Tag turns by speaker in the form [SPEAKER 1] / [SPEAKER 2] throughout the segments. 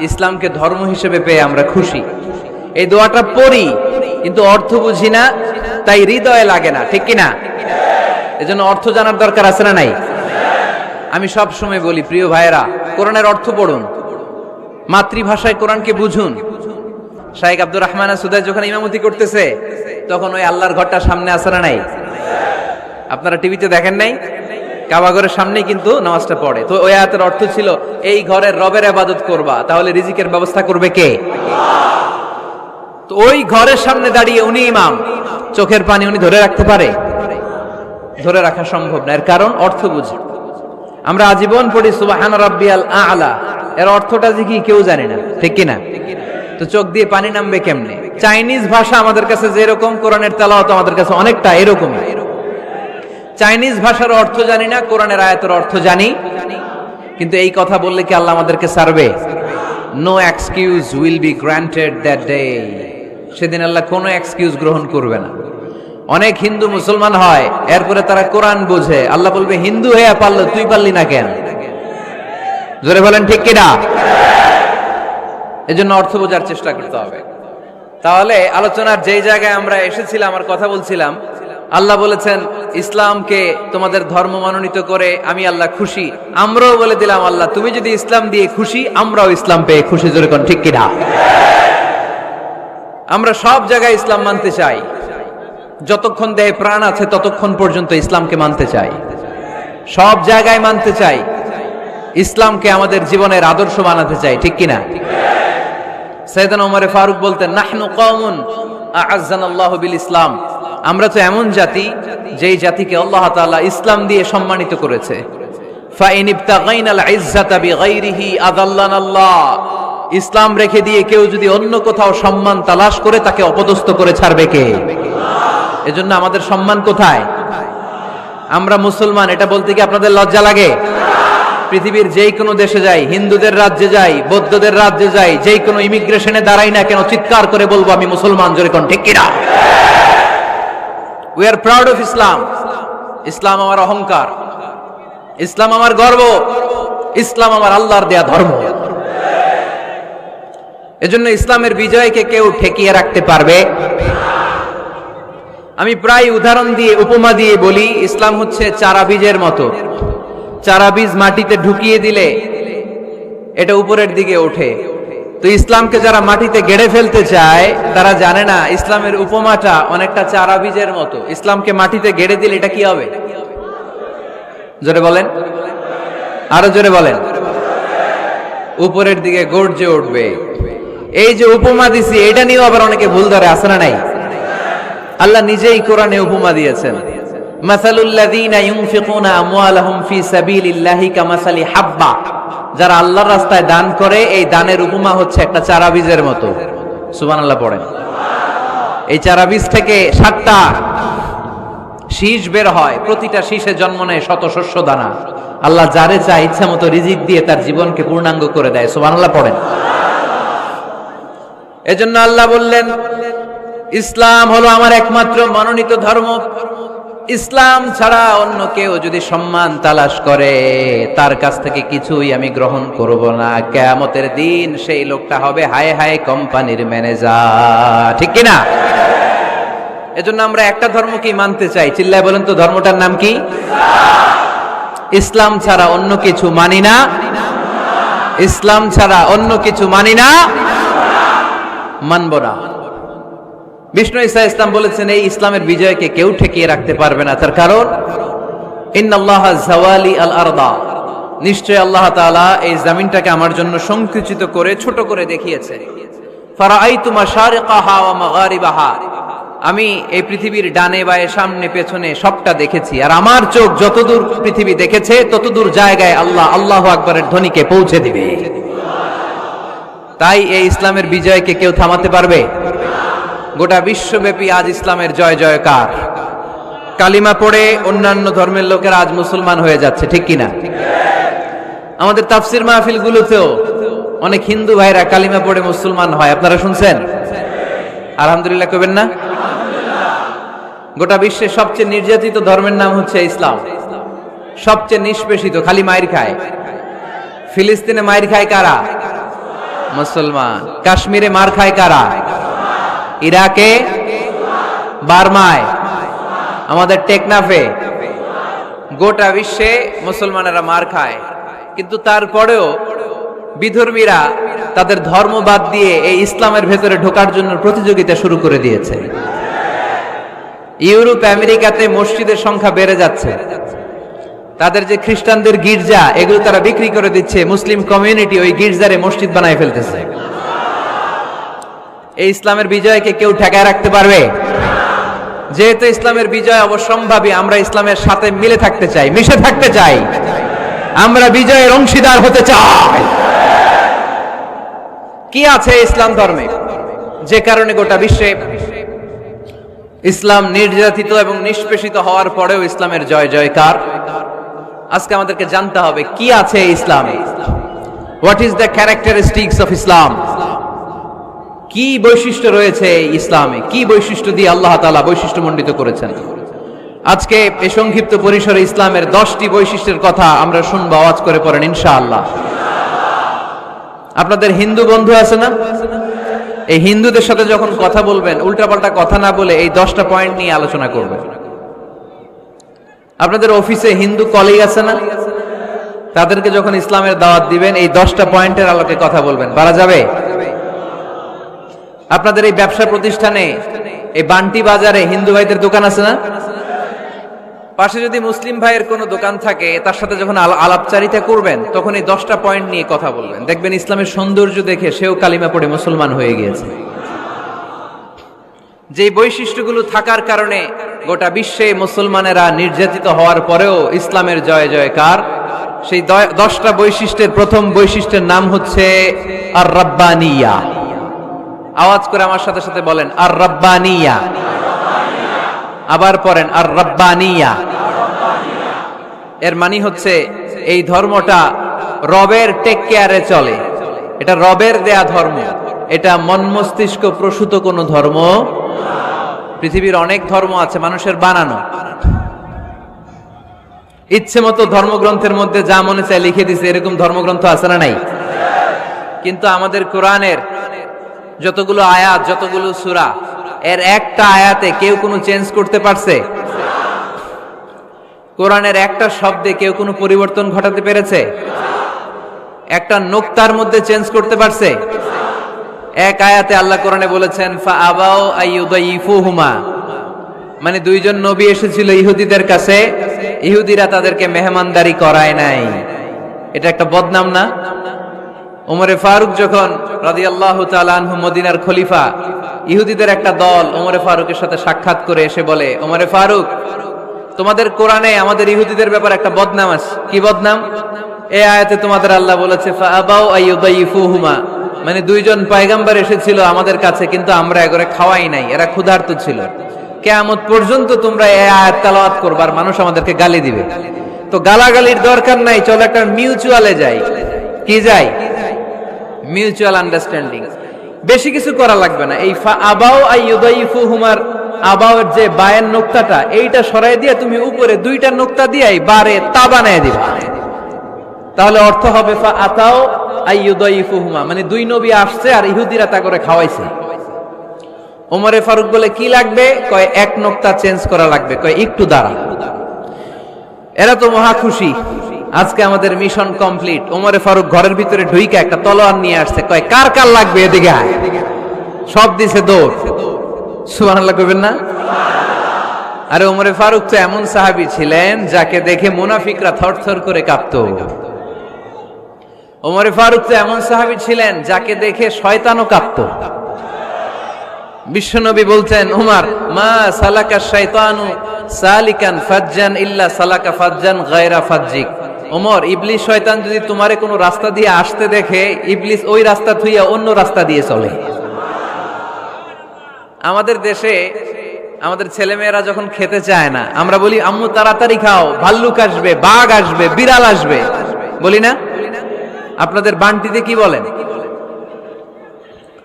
[SPEAKER 1] ইসলামকে ধর্ম হিসেবে পেয়ে আমরা খুশি। এই দোয়াটা পড়ি কিন্তু অর্থ বুঝি না, তাই হৃদয়ে লাগে না, ঠিক কিনা? এজন্য অর্থ জানার দরকার আছে না নাই? আমি সব সময় বলি, প্রিয় ভাইয়েরা, কোরআনের অর্থ পড়ুন, মাতৃভাষায় কোরআনকে বুঝুন। শাইখ আব্দুর রহমান সুদাই যখন ইমামতি করতেছে তখন ওই আল্লাহর ঘরটা সামনে আছে না নাই? আপনারা টিভিতে দেখেন নাই? কাবা ঘরের সামনেই কিন্তু নামাজটা পড়ে। তো ওই আয়াতের অর্থ ছিল, এই ঘরের রবের ইবাদত করবা, তাহলে রিজিকের ব্যবস্থা করবে কে? তো ওই ঘরের সামনে দাঁড়িয়ে উনি ইমাম, চোখের পানি উনি ধরে রাখতে পারে? ধরে রাখা সম্ভব না। এর কারণ অর্থ বুঝি। আমরা আজীবন পড়ি সুবহান রাব্বিয়াল আ'লা, এর অর্থটা যে কি কেউ জানে না, ঠিক কিনা? তো চোখ দিয়ে পানি নামবে কেমনে? চাইনিজ ভাষা আমাদের কাছে যেরকম, কোরআনের তেলাওয়াত আমাদের কাছে অনেকটা এরকমই। চাইনিজ ভাষার অর্থ জানি না, কোরআনের আয়াতের অর্থ জানি, কিন্তু এই কথা বললে কি আল্লাহ আমাদেরকে ছাড়বে? No excuse will be granted that day. সেদিন আল্লাহ কোনো এক্সকিউজ গ্রহণ করবে না। অনেক হিন্দু মুসলমান হয়, এরপরে তারা কোরআন বোঝে, আল্লাহ বলবে, হিন্দু হয়ে পারলো, তুই পারলি না কেন? জোরে বলেন ঠিক কিনা? এজন্য অর্থ বোঝার চেষ্টা করতে হবে। তাহলে আলোচনার যেই জায়গায় আমরা এসেছিলাম আর কথা বলছিলাম, আল্লাহ বলেছেন ইসলামকে তোমাদের ধর্ম মনোনীত করে আমি আল্লাহ খুশি। আমরাও বলে দিলাম, আল্লাহ তুমি যদি ইসলাম দিয়ে খুশি, আমরাও ইসলাম পেয়ে খুশি। জোরে কোন ঠিক কিনা? আমরা সব জায়গায় ইসলাম মানতে চাই। যতক্ষণ দেহে প্রাণ আছে ততক্ষণ পর্যন্ত ইসলামকে মানতে চাই, সব জায়গায় মানতে চাই, ইসলামকে আমাদের জীবনের আদর্শ বানাতে চাই, ঠিক কিনা? সাইয়েদনা ওমর ফারুক বলতেন, নাহনু কওমুন আ'আজ্জানাল্লাহু বিল ইসলাম। আমরা তো এমন জাতি, যেই জাতিকে আল্লাহ তাআলা ইসলাম দিয়ে সম্মানিত করেছে। ফাইন ইবতাগাইনাল ইজ্জাতা বিগাইরিহি আযাল্লানাল্লাহ। ইসলাম রেখে দিয়ে কেউ যদি অন্য কোথাও সম্মান তালাশ করে, তাকে অপদস্থ করে ছাড়বে কে? এজন্য আমাদের সম্মান কোথায়? আমরা মুসলমান, এটা বলতে কি আপনাদের লজ্জা লাগে? পৃথিবীর যেই কোনো দেশে যাই, হিন্দুদের রাজ্যে যাই, বৌদ্ধদের রাজ্যে যাই, যেই কোনো ইমিগ্রেশনে দাঁড়াই না কেন, চিৎকার করে বলবো আমি মুসলমান। জোরে কোন ঠিক কিনা? We are proud of Islam. ইসলাম আমার অহংকার, ইসলাম আমার গর্ব, ইসলাম আমার আল্লাহর দেয়া ধর্ম। এজন্য ইসলামের বিজয়কে কেউ ঠেকিয়ে রাখতে পারবে? আমি প্রায় উদাহরণ দিয়ে, উপমা দিয়ে বলি, ইসলাম হচ্ছে চারা বীজের মতো। চারা বীজ মাটিতে ঢুকিয়ে দিলে এটা উপরের দিকে ওঠে। তো ইসলামকে যারা মাটিতে গেড়ে ফেলতে চায়, তারা জানে না ইসলামের উপমাটা অনেকটা চারা বীজের মতো। ইসলামকে মাটিতে গেড়ে দিলে এটা কি হবে? জোরে বলেন, আরো জোরে বলেন। উপরের দিকে গর্জে উঠবে। এই যে উপমা দিছি, এটা নিয়েও আবার অনেকে ভুল ধরে, আছে না নাই? আল্লাহ নিজেই কোরআনে উপমা দিয়েছেন, মাসালুল লাযীনা ইউনফিকুনা আমওয়ালাহুম ফি সাবিলিল্লাহি কামাসালি হাব্বা। যারা আল্লাহর রাস্তায় দান করে, এই দানের উপমা হচ্ছে একটা চারা বীজের মতো। সুবহানাল্লাহ পড়েন। এই চারা বীজ থেকে 7টা শীষ বের হয়, প্রতিটা শীষে জন্ম নেয় শত শস্য দানা। আল্লাহ যারে চায় ইচ্ছা মতো রিজিক দিয়ে তার জীবনকে পূর্ণাঙ্গ করে দেয়। সুবহানাল্লাহ পড়েন। এজন্য আল্লাহ বললেন, ইসলাম হলো আমার একমাত্র মনোনীত ধর্ম। ইসলাম ছাড়া অন্য কেউ যদি সম্মান তালাশ করে, তার কাছ থেকে কিছুই আমি গ্রহণ করব না। কিয়ামতের দিন সেই লোকটা হবে হায় হায় কোম্পানির ম্যানেজার, ঠিক কিনা? এজন্য আমরা একটা ধর্মকেই মানতে চাই। চিল্লায় বলেন তো, ধর্মটার নাম কি? ইসলাম ছাড়া অন্য কিছু মানি না। ইসলাম ছাড়া অন্য কিছু মানি না, মানব না। বিষ্ণু ঈসা ইসলাম বলেছেন, এই ইসলামের বিজয়কে কেউ ঠেকিয়ে রাখতে পারবে না। তার কারণ, ইন্নাল্লাহা যাওয়ালি আল আরদা, নিশ্চয় আল্লাহ তাআলা এই জমিনটাকে আমার জন্য সংকুচিত করে ছোট করে দেখিয়েছে। ফারাআইতু মাশারিকাহা ওয়া মাগারিবাহা, আমি এই পৃথিবীর ডানে বায়ে সামনে পেছনে সবটা দেখেছি। আর আমার চোখ যতদূর পৃথিবী দেখেছে, ততদূর জায়গায় আল্লাহ আল্লাহু আকবারের ধ্বনিকে পৌঁছে দিবে। তাই এই ইসলামের বিজয়কে কেউ থামাতে পারবে? গোটা বিশ্বব্যাপী আজ ইসলামের জয় জয়কার। কালিমা পড়ে অন্যান্য ধর্মের লোকেরা আজ মুসলমান হয়ে যাচ্ছে, ঠিক কিনা? আমাদের তাফসির মাহফিল গুলোতেও অনেক হিন্দু ভাইরা কালিমা পড়ে মুসলমান হয়, আপনারা শুনছেন? আলহামদুলিল্লাহ কইবেন না? গোটা বিশ্বের সবচেয়ে নির্যাতিত ধর্মের নাম হচ্ছে ইসলাম। সবচেয়ে নিষ্পেষিত, খালি মাইর খায়। ফিলিস্তিনে মাইর খায় কারা? মুসলমান। কাশ্মীরে মার খায় কারা? ইরাকে, বার্মায়, আমাদের টেকনাফে, গোটা বিশ্বে মুসলমানেরা মার খায়। কিন্তু তারপরেও বিধর্মীরা তাদের ধর্ম বাদ দিয়ে এই ইসলামের ভেতরে ঢোকার জন্য প্রতিযোগিতা শুরু করে দিয়েছে। ইউরোপ আমেরিকাতে মসজিদের সংখ্যা বেড়ে যাচ্ছে। তাদের যে খ্রিস্টানদের গির্জা, এগুলো তারা বিক্রি করে দিচ্ছে, মুসলিম কমিউনিটি ওই গির্জারে মসজিদ বানায় ফেলতেছে। এই ইসলামের বিজয়কে কেউ ঠেকায় রাখতে পারবে? যেহেতু ইসলামের বিজয় অবশ্যম্ভাবী, আমরা ইসলামের সাথে মিলে থাকতে চাই, মিশে থাকতে চাই, আমরা বিজয়ের অংশীদার হতে চাই। কি আছে ইসলাম ধর্মে যে কারণে গোটা বিশ্বে ইসলাম নির্যাতিত এবং নিষ্পেষিত হওয়ার পরেও ইসলামের জয় জয়কার? আজকে আমাদেরকে জানতে হবে কি আছে ইসলামে। What is the characteristics of Islam? কি বৈশিষ্ট্য রয়েছে ইসলামে, কি বৈশিষ্ট্য দিয়ে আল্লাহ তাআলা বৈশিষ্ট্যমণ্ডিত করেছেন। আজকে এই সংক্ষিপ্ত পরিসরে ইসলামের 10টি বৈশিষ্ট্যের কথা আমরা শুনবো, আওয়াজ করে পড়েন ইনশাআল্লাহ। আপনাদের হিন্দু বন্ধু আছে না? এই হিন্দুদের সাথে যখন কথা বলবেন উল্টাপাল্টা কথা না বলে এই 10টা পয়েন্ট নিয়ে আলোচনা করবেন। আপনাদের অফিসে হিন্দু কলিগ আছে না? তাদেরকে যখন ইসলামের দাওয়াত দিবেন এই 10টা পয়েন্টের আলোকে কথা বলবেন, পারা যাবে? আপনাদের এই ব্যবসা প্রতিষ্ঠানে, এই বান্টি বাজারে হিন্দু ভাইদের দোকান আছে না? পাশে যদি মুসলিম ভাইয়ের কোনো দোকান থাকে তার সাথে যখন আলাপচারিতা করবেন তখন এই 10টা পয়েন্ট নিয়ে কথা বলবেন। দেখবেন ইসলামের সৌন্দর্য দেখে সেও কালিমা পড়ে মুসলমান হয়ে গিয়েছে। যে বৈশিষ্ট্যগুলো থাকার কারণে গোটা বিশ্বে মুসলমানেরা নির্যাতিত হওয়ার পরেও ইসলামের জয় জয়কার, সেই 10টা বৈশিষ্ট্যের প্রথম বৈশিষ্ট্যের নাম হচ্ছে আর রাব্বানিয়া। আওয়াজ করে আমার সাথে সাথে বলেন আর রাব্বানিয়া। আবার পড়েন আর রাব্বানিয়া। এর মানে হচ্ছে এই ধর্মটা রবের টেক কেয়ারে চলে, এটা রবের দেয়া ধর্ম, এটা মন মস্তিষ্ক প্রসূত কোনো ধর্ম। পৃথিবীর অনেক ধর্ম আছে মানুষের বানানো, ইচ্ছে মতো ধর্মগ্রন্থের মধ্যে যা মনে চায় লিখে দিছে, এরকম ধর্মগ্রন্থ আছে না নাই? কিন্তু আমাদের কোরআনের যতগুলো আয়াত, যতগুলো সূরা, এর একটা আয়াতে কেউ কোনো চেঞ্জ করতে পারছে? কোরআনের একটা শব্দে কেউ কোনো পরিবর্তন ঘটাতে পেরেছে? একটা নোক্তার মধ্যে চেঞ্জ করতে পারছে? এক আয়াতে আল্লাহ কোরআনে বলেছেন ফাআবাউ আইয়ুদাইফুহুমা, মানে দুইজন নবী এসেছিল ইহুদিদের কাছে, ইহুদিরা তাদেরকে মেহমানদারি করায় নাই। এটা একটা বদনাম না? ওমরে ফারুক যখন রাদিয়াল্লাহু তাআলা আনহু মদিনার খলিফা, ইহুদিদের একটা দল ওমরে ফারুকের সাথে সাক্ষাৎ করে এসে বলে, ওমরে ফারুক, তোমাদের কোরআনে আমাদের ইহুদিদের ব্যাপারে একটা বদনাম আছে। কি বদনাম? এই আয়াতে তোমাদের আল্লাহ বলেছে ফাআবাউ আইয়ুদাইফুহুমা, মানে দুইজন পয়গম্বর এসেছিল আমাদের কাছে কিন্তু আমরা এগরে খাওয়াই নাই, এরা ক্ষুধার্ত ছিল। কিয়ামত পর্যন্ত তোমরা এই আয়াত তেলাওয়াত করবে আর মানুষ আমাদেরকে গালি দিবে। তো গালাগালির দরকার নাই, চলো একটা মিউচুয়ালে যাই। কি যাই? Mutual understanding. বেশি কিছু করা লাগবে না। এই ফাআবাউ আইয়ুদাইফুহুমার আবাউর যে বায়ের নোক্তাটা, এইটা সরাই দিয়ে তুমি উপরে দুইটা নোক্তা দিয়াই বারে তা বানায় দিবা, তাহলে অর্থ হবে ফাআতাউ আইয়ুদাইফুহুমা, মানে দুই নবী আসছে আর ইহুদিরা তা করে খাওয়াইছে। ওমরে ফারুক বলে কি লাগবে? কয় এক নোক্তা চেঞ্জ করা লাগবে। কয় একটু দাঁড়া। এরা তো মহা খুশি, আজকে আমাদের মিশন কমপ্লিট। ওমরে ফারুক ঘরের ভিতরে ঢুইকা একটা তলোয়ার নিয়ে আসছে, কয় কার কার লাগবে এদিকে আয়। সব দিছে দৌড়। সুবহানাল্লাহ কইবেন না? আরে ওমরে ফারুক তো এমন সাহাবী ছিলেন যাকে দেখে মুনাফিকরা থরথর করে কাঁপতো। ওমরে ফারুক তো এমন সাহাবী ছিলেন যাকে দেখে শয়তানও কাঁপতো। বিশ্বনবী বলতেন, উমর মা সালাকা শাইতানু সালিকান ফাজ্জান ইল্লা সালাকা ফাজ্জান গায়রা ফাজ্জিক। ওমর, ইবলিস শয়তান যদি তোমারে কোনো রাস্তা দিয়ে আসতে দেখে, ইবলিস ওই রাস্তা থুইয়া অন্য রাস্তা দিয়ে চলে। আমাদের দেশে আমাদের ছেলেমেয়েরা যখন খেতে চায় না, আমরা বলি আম্মু তাড়াতাড়ি খাও, ভাল্লুক আসবে, বাঘ আসবে, বিড়াল আসবে, বলি না? আপনাদের বান্টিতে কি বলেন?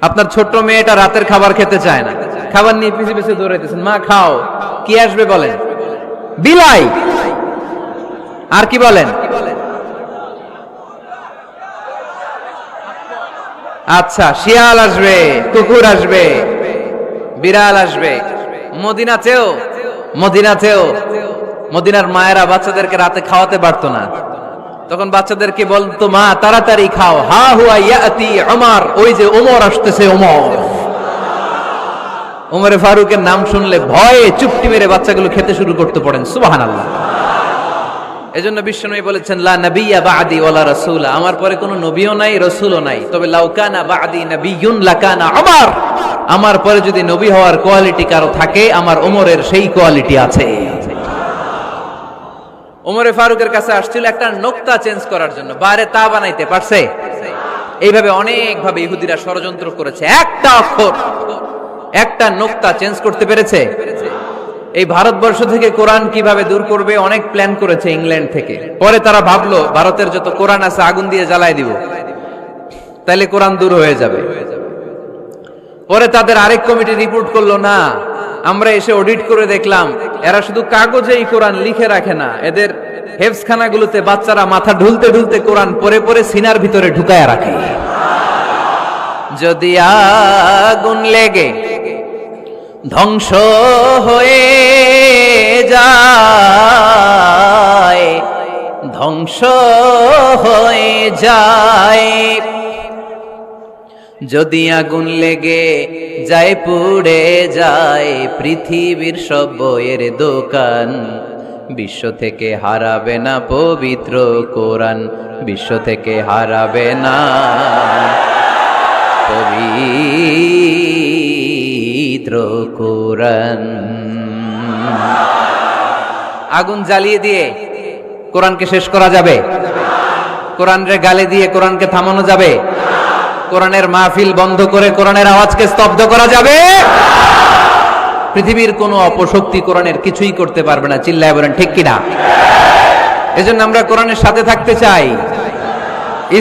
[SPEAKER 1] আপনার ছোট্ট মেয়েটা রাতের খাবার খেতে চায় না, খাবার নিয়ে পিছে পিছে দৌড়াইতেছেন, মা খাও, কি আসবে বলেন? বিলাই। আর কি বলেন? আচ্ছা, শিয়াল আসবে, কুকুর আসবে, বিড়াল আসবে। মদিনাতেও মদিনার মায়েরা বাচ্চাদেরকে রাতে খাওয়াতে পারতো না। তখন বাচ্চাদেরকে বলতো, মা তাড়াতাড়ি খাও, হা হুয়া ইয়াতি ওমর, ওই যে ওমর আসতেছে। ওমরে ফারুকের নাম শুনলে ভয়ে চুপটি মেরে বাচ্চাগুলো খেতে শুরু করতে পড়েন। সুবহানাল্লাহ। এজন্য বিশ্বনবী বলেছেন, লা নাবিয়্যা বা'দি ওয়ালা রাসূলা, আমার পরে কোনো নবীও নাই, রাসূলও নাই, তবে লাউ কানা বা'দি নাবিয়্যুন লাকানা ওমর, আমার পরে যদি নবী হওয়ার কোয়ালিটি কারো থাকে, আমার ওমরের সেই কোয়ালিটি আছে। ওমরে ফারুকের কাছে আসছিল একটা নোক্তা চেঞ্জ করার জন্য, বারে তা বানাইতে পারছে? এইভাবে অনেকভাবে ইহুদিরা ষড়যন্ত্র করেছে, একটা অক্ষর, একটা নোক্তা চেঞ্জ করতে পেরেছে? এই ভারতবর্ষ থেকে কোরআন কিভাবে দূর করবে অনেক প্ল্যান করেছে ইংল্যান্ড থেকে। পরে তারা ভাবলো ভারতের যত কোরআন আছে আগুন দিয়ে জ্বালায় দিব, তাইলে কোরআন দূর হয়ে যাবে। পরে তাদের আরেক কমিটি রিপোর্ট করলো, না, আমরা এসে অডিট করে দেখলাম এরা শুধু কাগজেই কোরআন লিখে রাখে না, এদের হেফজখানাগুলোতে বাচ্চারা মাথা ঢুলতে ঢুলতে কোরআন পরে পরে সিনার ভিতরে ঢুকায় রাখে। যদি আগুন লেগে ধ্বংস হয়ে যায়, ধ্বংস হয়ে যায়, যদি আগুন লেগে যায় পুড়ে যায় পৃথিবীর সব বইয়ের দোকান, বিশ্ব থেকে হারাবে না পবিত্র কোরআন, বিশ্ব থেকে হারাবে না পবিত্র কোরআন। আগুন জ্বালিয়ে দিয়ে কোরআনকে শেষ করা যাবে? কোরআনের গালে দিয়ে কোরআনকে থামানো যাবে? কোরআনের মাহফিল বন্ধ করে কোরআনের আওয়াজকে স্তব্ধ করা যাবে? পৃথিবীর কোনো অপশক্তি কোরআনের কিছুই করতে পারবে না। চিল্লায় বলেন ঠিক কিনা? এজন্য আমরা কোরআনের সাথে থাকতে চাই,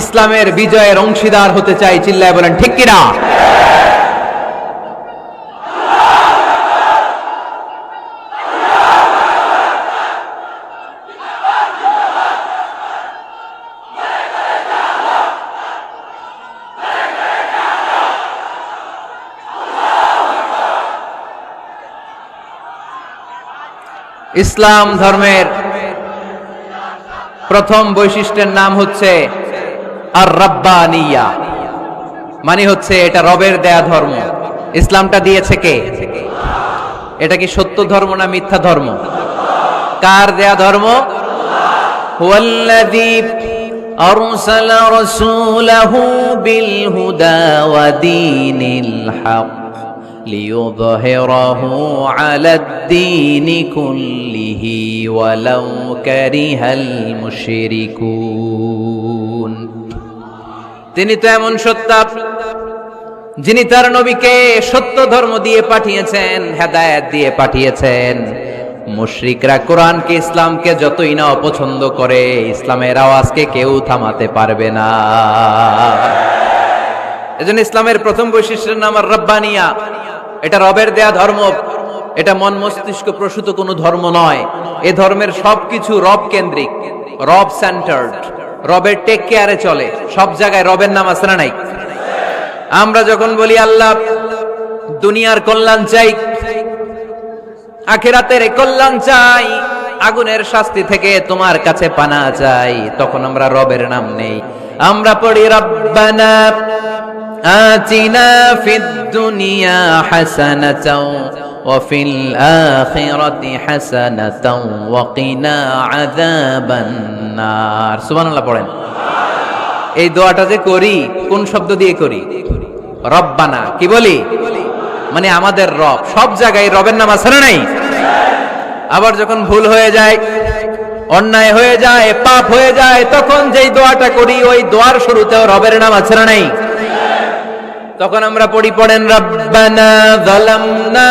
[SPEAKER 1] ইসলামের বিজয়ের অংশীদার হতে চাই। চিল্লায় বলেন ঠিক কিনা? ইসলাম ধর্মের প্রথম বৈশিষ্ট্যের নাম হচ্ছে আর রাব্বানিয়া, মানে হচ্ছে এটা রবের দেয়া ধর্ম। ইসলামটা দিয়েছে কে? এটা কি সত্য ধর্ম না মিথ্যা ধর্ম? কার দেয়া ধর্ম? হুয়াল্লাযী আরসালা রাসূলাহু বিল হুদা ওয়া দীনিল হক লিইয়ুযহিরাহু আলাদ-দীনি কুল্লিহি ওয়ালাউ কারিহাল মুশরিকুন। তিনি তো এমন সত্তা যিনি তার নবীকে সত্য ধর্ম দিয়ে পাঠিয়েছেন, হেদায়েত দিয়ে পাঠিয়েছেন। মুশরিকরা কোরআনকে, ইসলামকে যতই না অপছন্দ করে, ইসলামের আওয়াজকে কেউ থামাতে পারবে না। এজন্য ইসলামের প্রথম বৈশিষ্ট্যের নাম আর রাব্বানিয়া। এটা রবের দেয়া ধর্ম, এটা মন মস্তিষ্ক প্রসূত কোনো ধর্ম নয়। এ ধর্মের সবকিছু রব কেন্দ্রিক, রব সেন্টার্ড, রবের টেক কেয়ারে চলে। সব জায়গায় রবের নাম আছে না নাই? আমরা যখন বলি আল্লাহ দুনিয়ার কল্যাণ চাই, আখিরাতের কল্যাণ চাই, আগুনের শাস্তি থেকে তোমার কাছে পানা চাই, তখন আমরা রবের নাম নেই। আমরা পড়ি রব্বানা আতিনা ফিদ দুনিয়া হাসানাতাও ওয়া ফিল আখিরাতি হাসানাতাও ওয়া কিনা আযাবান নার। সুবহানাল্লাহ পড়েন। এই দোয়াটা যে করি কোন শব্দ দিয়ে করি? রব্বানা। কি বলি? মানে আমাদের রব। সব জায়গায় রবের নাম আছে না নাই? আবার যখন ভুল হয়ে যায়, অন্যায় হয়ে যায়, পাপ হয়ে যায়, তখন যেই দোয়াটা করি ওই দোয়ার শুরুতেও রবের নাম আছে না নাই? তখন আমরা পড়েন রব্বানা যালামনা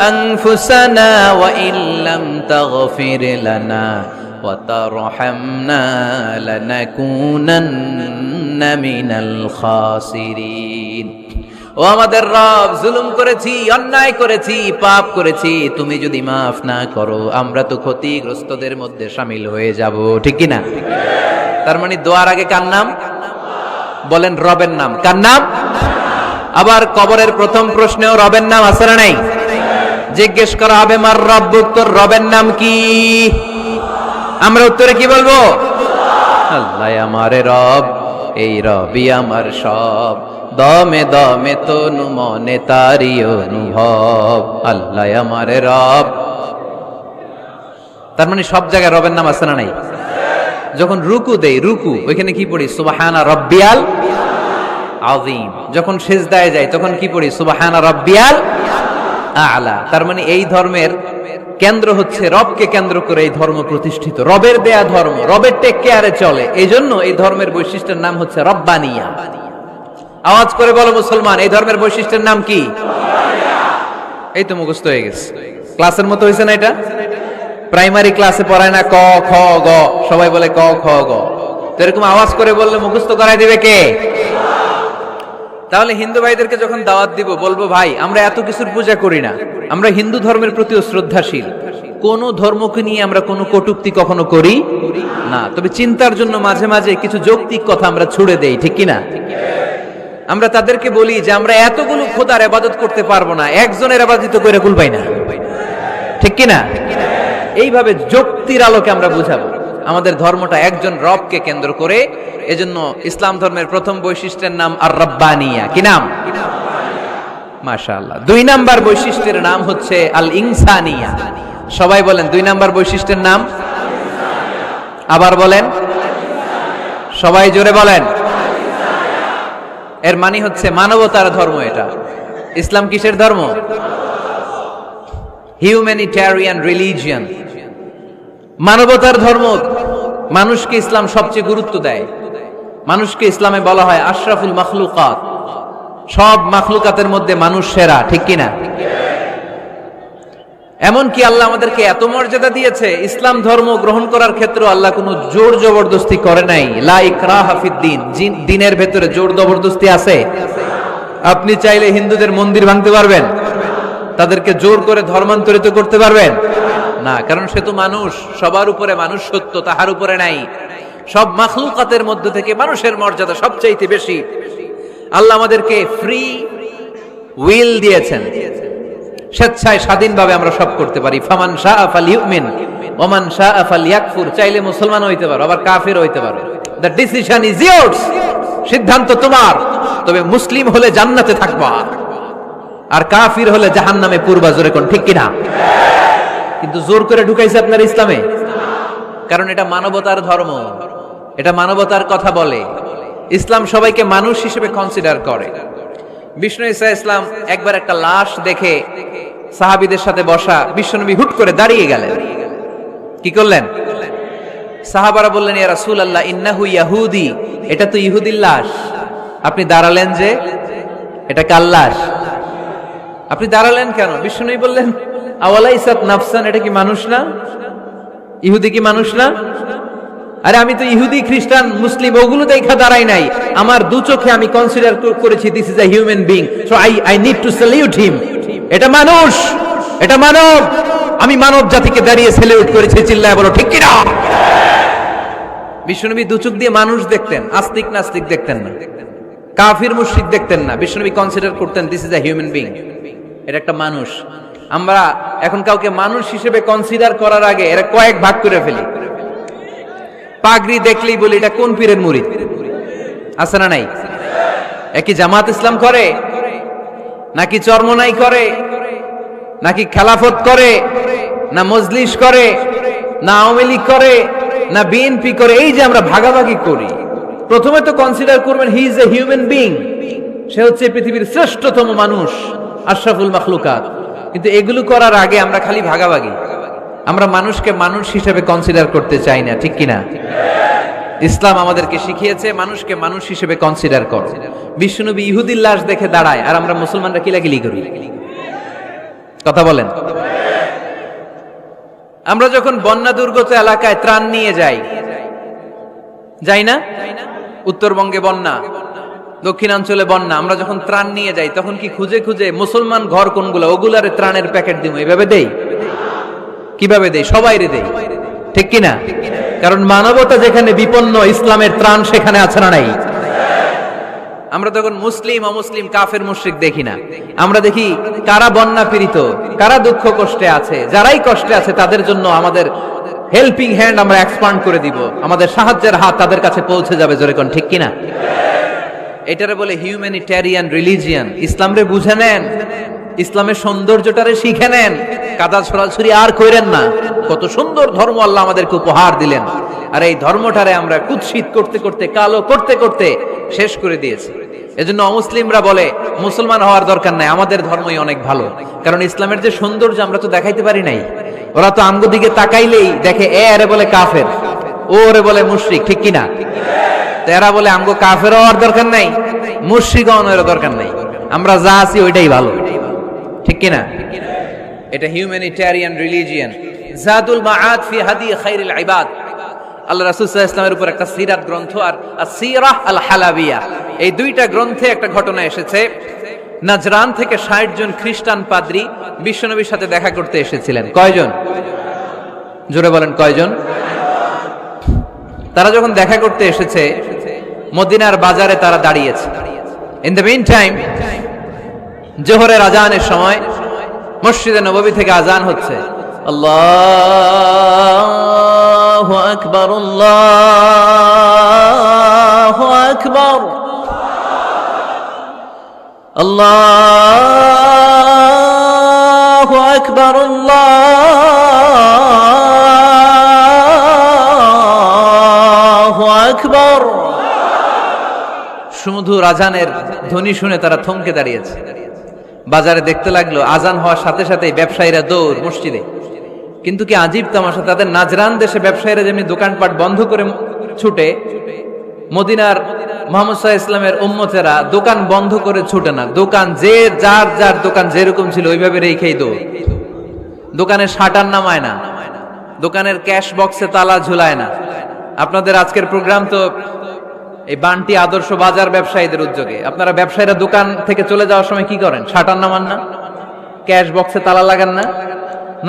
[SPEAKER 1] আনফুসানা ওয়া ইল্লাম তাগফির লানা ওয়া তারহামনা লানাকুনান্না মিনাল খাসিরিন। ও আমাদের রব, জুলুম করেছি, অন্যায় করেছি, পাপ করেছি, তুমি যদি মাফ না করো আমরা তো ক্ষতিগ্রস্তদের মধ্যে শামিল হয়ে যাব। ঠিক কি না? তার মানে দোয়ার আগে কার নাম? বলেন রবের নাম। কার নাম? আবার কবরের প্রথম প্রশ্নেও রবের নাম আছে না নাই? জিজ্ঞেস করা হবে মার রব্বুক, তোর রবের নাম কি? আমরা উত্তরে কি বলবো? আল্লাহ আমারে রব, এই রবি আমার সব, দমে দমে তনু মনে তারি অনুভব। আল্লাহ আমারে রব। তার মানে সব জায়গায় রবের নাম আছে না নাই? যখন রুকু দেই, রুকু ওইখানে কি পড়ি? সুবহানা রাব্বিয়াল আযীম। যখন সিজদায় যাই তখন কি পড়ি? সুবহানা রাব্বিয়াল আ'লা। তার মানে এই ধর্মের কেন্দ্র হচ্ছে রবকে কেন্দ্র করে এই ধর্ম প্রতিষ্ঠিত, রবের দেয়া ধর্ম, রবের টেক কেয়ারে চলে। এই জন্য এই ধর্মের বৈশিষ্ট্যের নাম হচ্ছে রব্বানিয়া। আওয়াজ করে বলো মুসলমান, এই ধর্মের বৈশিষ্ট্যের নাম কি? এই তো মুখস্থ হয়ে গেছে। ক্লাসের মতো হয়েছে না এটা? প্রাইমারি ক্লাসে পড়ায় না ক খ গ, সবাই বলে ক খ গ। তো এরকম আওয়াজ করে বললে মুখস্থ করাই দিবে কে? তাহলে হিন্দু ভাইদেরকে যখন দাওয়াত দিব, বলবো ভাই আমরা এত কিছুর পূজা করি না, আমরা হিন্দু ধর্মের প্রতিও শ্রদ্ধাশীল, কোন ধর্মকে নিয়ে আমরা কোনো কটূক্তি কখনো করি না, তবে চিন্তার জন্য মাঝে মাঝে কিছু যৌক্তিক কথা আমরা ছুড়ে দেই, ঠিক কিনা? আমরা তাদেরকে বলি যে আমরা এতগুলো খোদার ইবাদত করতে পারবো না, একজনের ইবাদত করে কুল পাই না, ঠিক কিনা? এইভাবে যুক্তির আলোকে আমরা বুঝাবো আমাদের ধর্মটা একজন রবকে কেন্দ্র করে। এজন্য ইসলাম ধর্মের প্রথম বৈশিষ্ট্যের নাম আর রব্বানিয়া। কি নাম? মাশাআল্লাহ। 2 নাম্বার বৈশিষ্ট্যের নাম হচ্ছে আল ইনসানিয়া। সবাই বলেন 2 নাম্বার বৈশিষ্ট্যের নাম। আবার বলেন, সবাই জোরে বলেন। এর মানে হচ্ছে মানবতার ধর্ম। এটা ইসলাম কিসের ধর্ম? হিউম্যানিটেরিয়ান রিলিজিয়ন, মানবতার ধর্ম। মানুষকে ইসলাম সবচেয়ে গুরুত্ব দেয়। মানুষকে ইসলামে বলা হয় আশরাফুল মাখলুকাত, সব মাখলুকাতের মধ্যে মানুষ সেরা, ঠিক কিনা? এমনকি আল্লাহ আমাদেরকে এত মর্যাদা দিয়েছে, ইসলাম ধর্ম গ্রহণ করার ক্ষেত্রে আল্লাহ কোনো জোর জবরদস্তি করে নাই। লা ইকরাহা ফিদ্দিন, দিনের ভেতরে জোর জবরদস্তি আছে? আপনি চাইলে হিন্দুদের মন্দির ভাঙতে পারবেন? তাদেরকে জোর করে ধর্মান্তরিত করতে পারবেন না, কারণ সে তো মানুষ, সবার উপরে মানুষ সত্য, তাহার উপরে নাই। সব মাখলুকাতের মধ্য থেকে মানুষের মর্যাদা সবচাইতে বেশি। আল্লাহ আমাদেরকে ফ্রি উইল দিয়েছেন, স্বেচ্ছায় স্বাধীনভাবে আমরা সব করতে পারি। ফামান শাআ ফালইউমিন ওয়া মান শাআ ফালইয়াকফুর। চাইলে মুসলমান হইতে পারো, আবার কাফির হইতে পারো। দ্য ডিসিশন ইজ ইয়ার্স, সিদ্ধান্ত তোমার। তবে মুসলিম হলে জান্নাতে থাকবা, আর কাফির হলে জাহান্নামে পূর্বা। জোরে কোন ঠিক কিনা? কিন্তু জোর করে ঢুকাইছে আপনার ইসলামে, কারণ এটা মানবতার ধর্ম, এটা মানবতার কথা বলে। ইসলাম সবাইকে মানুষ হিসেবে কনসিডার করে। বিষ্ণু ঈসা ইসলাম একবার একটা লাশ দেখে সাহাবীদের সাথে বসা, বিশ্বনবী হুট করে দাঁড়িয়ে গেলেন। কি করলেন? সাহাবারা বললেন ইয়া রাসূলুল্লাহ ইন্নাহু ইয়াহুদি, এটা তো ইহুদির লাশ। আপনি দাঁড়ালেন যে, এটা কার লাশ? আপনি দাঁড়ালেন কেন? বিষ্ণুনবী বললেন আওয়ালাইসাত নাফসান, এটা কি মানুষ না? ইহুদি কি মানুষ না? আরে আমি তো ইহুদি, খ্রিস্টান, মুসলিম ওগুলো দেখা দাঁড়াই নাই, আমার দু চোখে আমি কনসিডার করেছি this is a human being, so I need to salute হিম। এটা মানুষ, এটা মানব, আমি মানব জাতিকে দাঁড়িয়ে স্যালিউট করেছি। চিল্লায় বলো ঠিক কিনা? বিশ্বনবী দু চোখ দিয়ে মানুষ দেখতেন, আস্তিক নাস্তিক দেখতেন না, কাফির মুশরিক দেখতেন না। বিশ্বনবী কনসিডার করতেন this is a human being, এটা একটা মানুষ। আমরা এখন কাউকে মানুষ হিসেবে কনসিডার করার আগে এরা কয়েক ভাগ করে ফেলি। পাগড়ি দেখলেই বলি এটা কোন পীরের মুরিদ, আছে না নাই? একই জামাত ইসলাম করে, নাকি চরমনাই করে, নাকি খেলাফত করে, না মজলিস করে, না আওয়ামী লীগ করে, না বিএনপি করে? এই যে আমরা ভাগাভাগি করি, প্রথমে তো কনসিডার করবেন he is a human being, সে হচ্ছে পৃথিবীর শ্রেষ্ঠতম মানুষ, আশরাফুল মাখলুকাত। কিন্তু এগুলো করার আগে আমরা খালি ভাগাভাগি, আমরা মানুষকে মানুষ হিসেবে কনসিডার করতে চাই না, ঠিক কিনা? ইসলাম আমাদেরকে শিখিয়েছে মানুষকে মানুষ হিসেবে কনসিডার করো। বিশ্বনবী ইহুদির লাশ দেখে দাঁড়ায়, আর আমরা মুসলমানরা কিলাকিলি করি। কথা বলেন। আমরা যখন বন্যা দুর্গত এলাকায় ত্রাণ নিয়ে যাই না? উত্তরবঙ্গে বন্যা, দক্ষিণাঞ্চলে বন্যা, আমরা যখন ত্রাণ নিয়ে যাই তখন কি খুঁজে খুঁজে মুসলমান ঘর কোনগুলো ওগুলারে ত্রাণের প্যাকেট দিব এইভাবে দেই? কিভাবে দেই? সবাইরে দেই, ঠিক কিনা? কারণ মানবতা যেখানে বিপন্ন, ইসলামের ত্রাণ সেখানে আছে না নাই? আমরা তখন মুসলিম অমুসলিম কাফের মুশরিক দেখি না, আমরা দেখি কারা বন্যা পীড়িত, কারা দুঃখ কষ্টে আছে, যারাই কষ্টে আছে তাদের জন্য আমাদের হেল্পিং হ্যান্ড আমরা এক্সপান্ড করে দিব, আমাদের সাহায্যের হাত তাদের কাছে পৌঁছে যাবে। জোরে কোন ঠিক কিনা? এটারে বলে হিউম্যানিটেরিয়ান রিলিজিয়ান। ইসলামরে বুঝে নেন, ইসলামের সৌন্দর্যটারে শিখে নেন, কাদা ছড়াছড়ি আর কইরেন না। কত সুন্দর ধর্ম আল্লাহ আমাদেরকে উপহার দিলেন, আর এই ধর্মটারে আমরা কুৎসিত করতে করতে, কালো করতে করতে শেষ করে দিয়েছি। এজন্য অমুসলিমরা বলে মুসলমান হওয়ার দরকার নাই, আমাদের ধর্মই অনেক ভালো। কারণ ইসলামের যে সৌন্দর্য আমরা তো দেখাইতে পারি নাই। ওরা তো আমগো দিকে তাকাইলেই দেখে এরে বলে কাফের, ওরে বলে মুশরিক, ঠিক কিনা? এরা বলে আমগো কাফের হওয়ার দরকার নাই, মুশরিক হওয়ার দরকার নাই, আমরা যা আছি ওইটাই ভালো, ঠিক কিনা? এটা হিউম্যানিটেরিয়ান রিলিজিয়ান। জাদুল মাআদ ফি হাদি খায়রুল ইবাদ, আল্লাহ রাসূল সাল্লাল্লাহু আলাইহি ওয়াসাল্লামের উপর একটা সিরাত গ্রন্থ আর আসিরাহ আল হালাবিয়া, এই দুইটা গ্রন্থে একটা ঘটনা এসেছে। নাজরান থেকে ৬০ জন খ্রিস্টান পাদ্রী বিশ্বনবীর সাথে দেখা করতে এসেছিলেন। কয়জন? জোরে বলেন কয়জন? তারা যখন দেখা করতে এসেছে, মদিনার বাজারে তারা দাঁড়িয়েছে। ইন দ্য মিন টাইম জোহরের আজানের সময় মসজিদে নববী থেকে আজান হচ্ছে। আল্লাহু আকবার, আল্লাহু আকবার, আল্লাহু আকবার, আল্লাহু আকবার। সুমধুর আজানের ধ্বনি শুনে তারা থমকে দাঁড়িয়েছে। বাজারে দেখতে লাগলো আজান হওয়ার সাথে সাথে ব্যবসায়ীরা দৌড় মসজিদে। কিন্তু কি আজীব তামাশা, তাদের নাজরান দেশে ব্যবসায়ীরা যেমনি দোকানপাট বন্ধ করে ছুটে, মদিনার মুহাম্মদ সাল্লাল্লাহু আলাইহি ওয়াসাল্লামের উম্মতেরা দোকান বন্ধ করে ছুটে না। দোকান যে যার যার দোকান যেরকম ছিল ওইভাবে রেখেই দৌড়। দোকানের শাটার নামায় না, দোকানের ক্যাশ বক্সে তালা ঝুলায় না। আপনাদের আজকের প্রোগ্রাম তো এই বান্টি আদর্শ বাজার ব্যবসায়ীদের উদ্যোগে। আপনারা ব্যবসায়ীরা দোকান থেকে চলে যাওয়ার সময় কি করেন? শাটার নামান না, ক্যাশ বক্সে তালা লাগান না।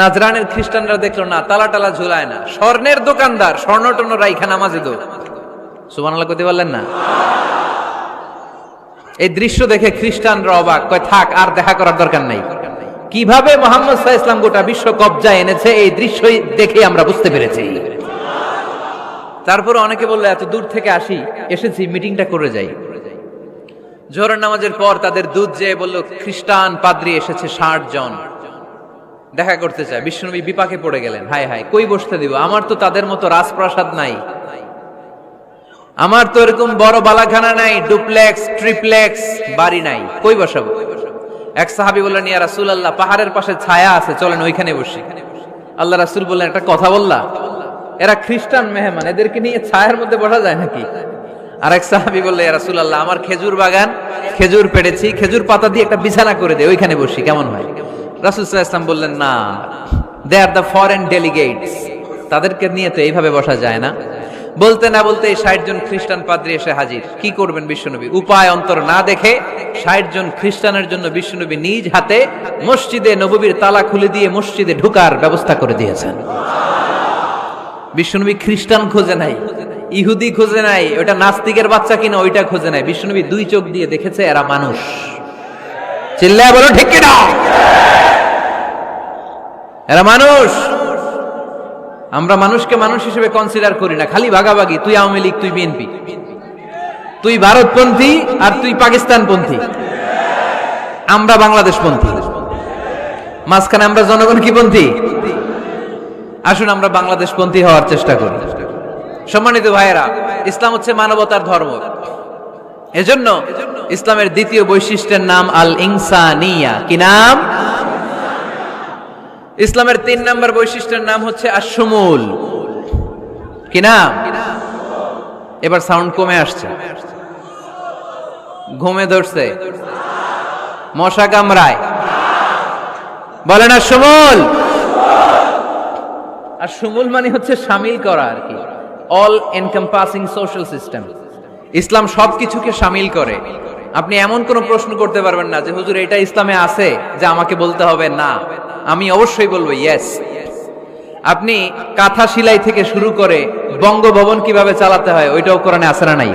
[SPEAKER 1] নাজরানের খ্রিস্টানরা দেখলো না, তালা টালা ঝুলায় না, স্বর্ণের দোকানদার স্বর্ণ টর্ণ রাইখা নামাজে দৌড়। সুবহানাল্লাহ কইতে পারলেন না? এই দৃশ্য দেখে খ্রিস্টানরা অবাক, কয় থাক আর দেখা করার দরকার নাই। কিভাবে মুহাম্মদ সাল্লাল্লাহু আলাইহি ওয়াসাল্লাম গোটা বিশ্ব কবজায় এনেছে এই দৃশ্যই দেখে আমরা বুঝতে পেরেছি। তারপরে অনেকে বললো এত দূর থেকে এসেছি মিটিংটা করে যাই। জোহরের নামাজের পর তাদের দুধ যেয়ে বলল খ্রিস্টান পাদ্রী এসেছে ৬০ জন দেখা করতে চায়। বিশ্বনবী বিপাকে পড়ে গেলেন, হায় হায় কই বসতে দিব, আমার তো তাদের মতো রাজপ্রাসাদ নাই, আমার তো এরকম বড় বালাখানা নাই, ডুপ্লেক্স ট্রিপ্লেক্স বাড়ি নাই, কই বসাবো? এক সাহাবী বললেন, ইয়া রাসূলুল্লাহ পাহাড়ের পাশে ছায়া আছে, চলেন ওইখানে বসি। আল্লাহ রাসূল বললেন, একটা কথা বললা, এরা খ্রিস্টান মেহমান, এদেরকে নিয়ে ছায়ার মধ্যে বসা যায় নাকি? আর এক সাহাবী বললেন, ইয়া রাসূলুল্লাহ আমার খেজুর বাগান, খেজুর পেড়েছি, খেজুর পাতা দিয়ে একটা বিছানা করে দে, ওইখানে বসি, কেমন হয়? রাসূল সাল্লাল্লাহু আলাইহি ওয়াসাল্লাম বললেন, না, দে আর দ্য ফরেন ডেলিগেটস, তাদেরকে নিয়ে তো এইভাবে বসা যায় না। বলতে না বলতে ৬০ জন খ্রিস্টান পাদ্রী এসে হাজির। কি করবেন বিশ্বনবী? উপায় অন্তর না দেখে ৬০ জন খ্রিস্টানের জন্য বিশ্বনবী নিজ হাতে মসজিদে নববীর তালা খুলে দিয়ে মসজিদে ঢোকার ব্যবস্থা করে দিয়েছেন। বিশ্বনবী খ্রিস্টান খোঁজে নাই, ইহুদি খোঁজে নাই, ওটা নাস্তিকের বাচ্চা কিনা ওইটা খোঁজে নাই। বিশ্বনবী দুই চোখ দিয়ে দেখেছে এরা মানুষ। চিল্লায় বলো ঠিক কিনা? এরা মানুষ। আমরা মানুষকে মানুষ হিসেবে কনসিডার করি না, খালি ভাগাভাগি, তুই আওয়ামী লীগ, তুই বিএনপি, তুই ভারতপন্থী আর তুই পাকিস্তানপন্থী, আমরা বাংলাদেশপন্থী, মাঝখানে আমরা জনগণ কি পন্থী? আসুন আমরা বাংলাদেশপন্থী হওয়ার চেষ্টা করি। সম্মানিত ভাইয়েরা, ইসলাম হচ্ছে মানবতার ধর্ম। এজন্য ইসলামের দ্বিতীয় বৈশিষ্ট্যের নাম আল ইনসানিয়া। কি নাম? ইসলামের ৩ নম্বর বৈশিষ্ট্যের নাম হচ্ছে আশ-শুমুল। কি নাম? এবার সাউন্ড কমে আসছে, ঘুমে ধরছে, মশা কামড়ায়, বলেন আশ-শুমুল। আশ-শুমুল মানে হচ্ছে শামিল করা আর কি, অল এনকম্পাসিং সোশ্যাল সিস্টেম। ইসলাম সবকিছুকে শামিল করে। আপনি এমন কোন প্রশ্ন করতে পারবেন না যে হুজুর এটা ইসলামে আছে যে আমাকে বলতে হবে না, আমি অবশ্যই বলবো ইয়েস। আপনি কাঁথা সেলাই থেকে শুরু করে বঙ্গভবন কিভাবে চালাতে হয় ওইটাও কোরআনে আছে না নাই?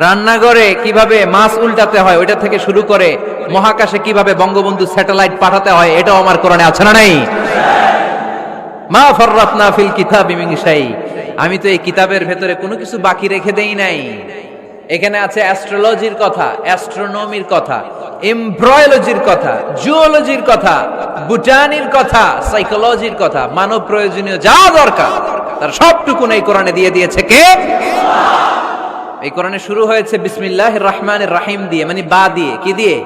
[SPEAKER 1] রান্নাঘরে কিভাবে মাছ উল্টাতে হয় ওইটা থেকে শুরু করে মহাকাশে কিভাবে বঙ্গবন্ধু স্যাটেলাইট পাঠাতে হয় এটাও আমার কোরআনে আছে না নাই? মা ফাররাতনা ফিল কিতাবি মিন শাই, আমি তো এই কিতাবের ভেতরে কোনো কিছু বাকি রেখে দেই নাই। এখানে আছে অ্যাস্ট্রোলজির কথা, অ্যাস্ট্রোনমির কথা, এমব্রয়োলজির কথা, জুওলজির কথা, বুটানির কথা, সাইকোলজির কথা, মানব প্রয়োজনীয় যা দরকার তার সবটুকু এই কোরআনে দিয়ে দিয়েছে কে? এই কোরআনে শুরু হয়েছে বিসমিল্লাহির রহমানির রহিম দিয়ে, মানে বা দিয়ে, কি দিয়ে?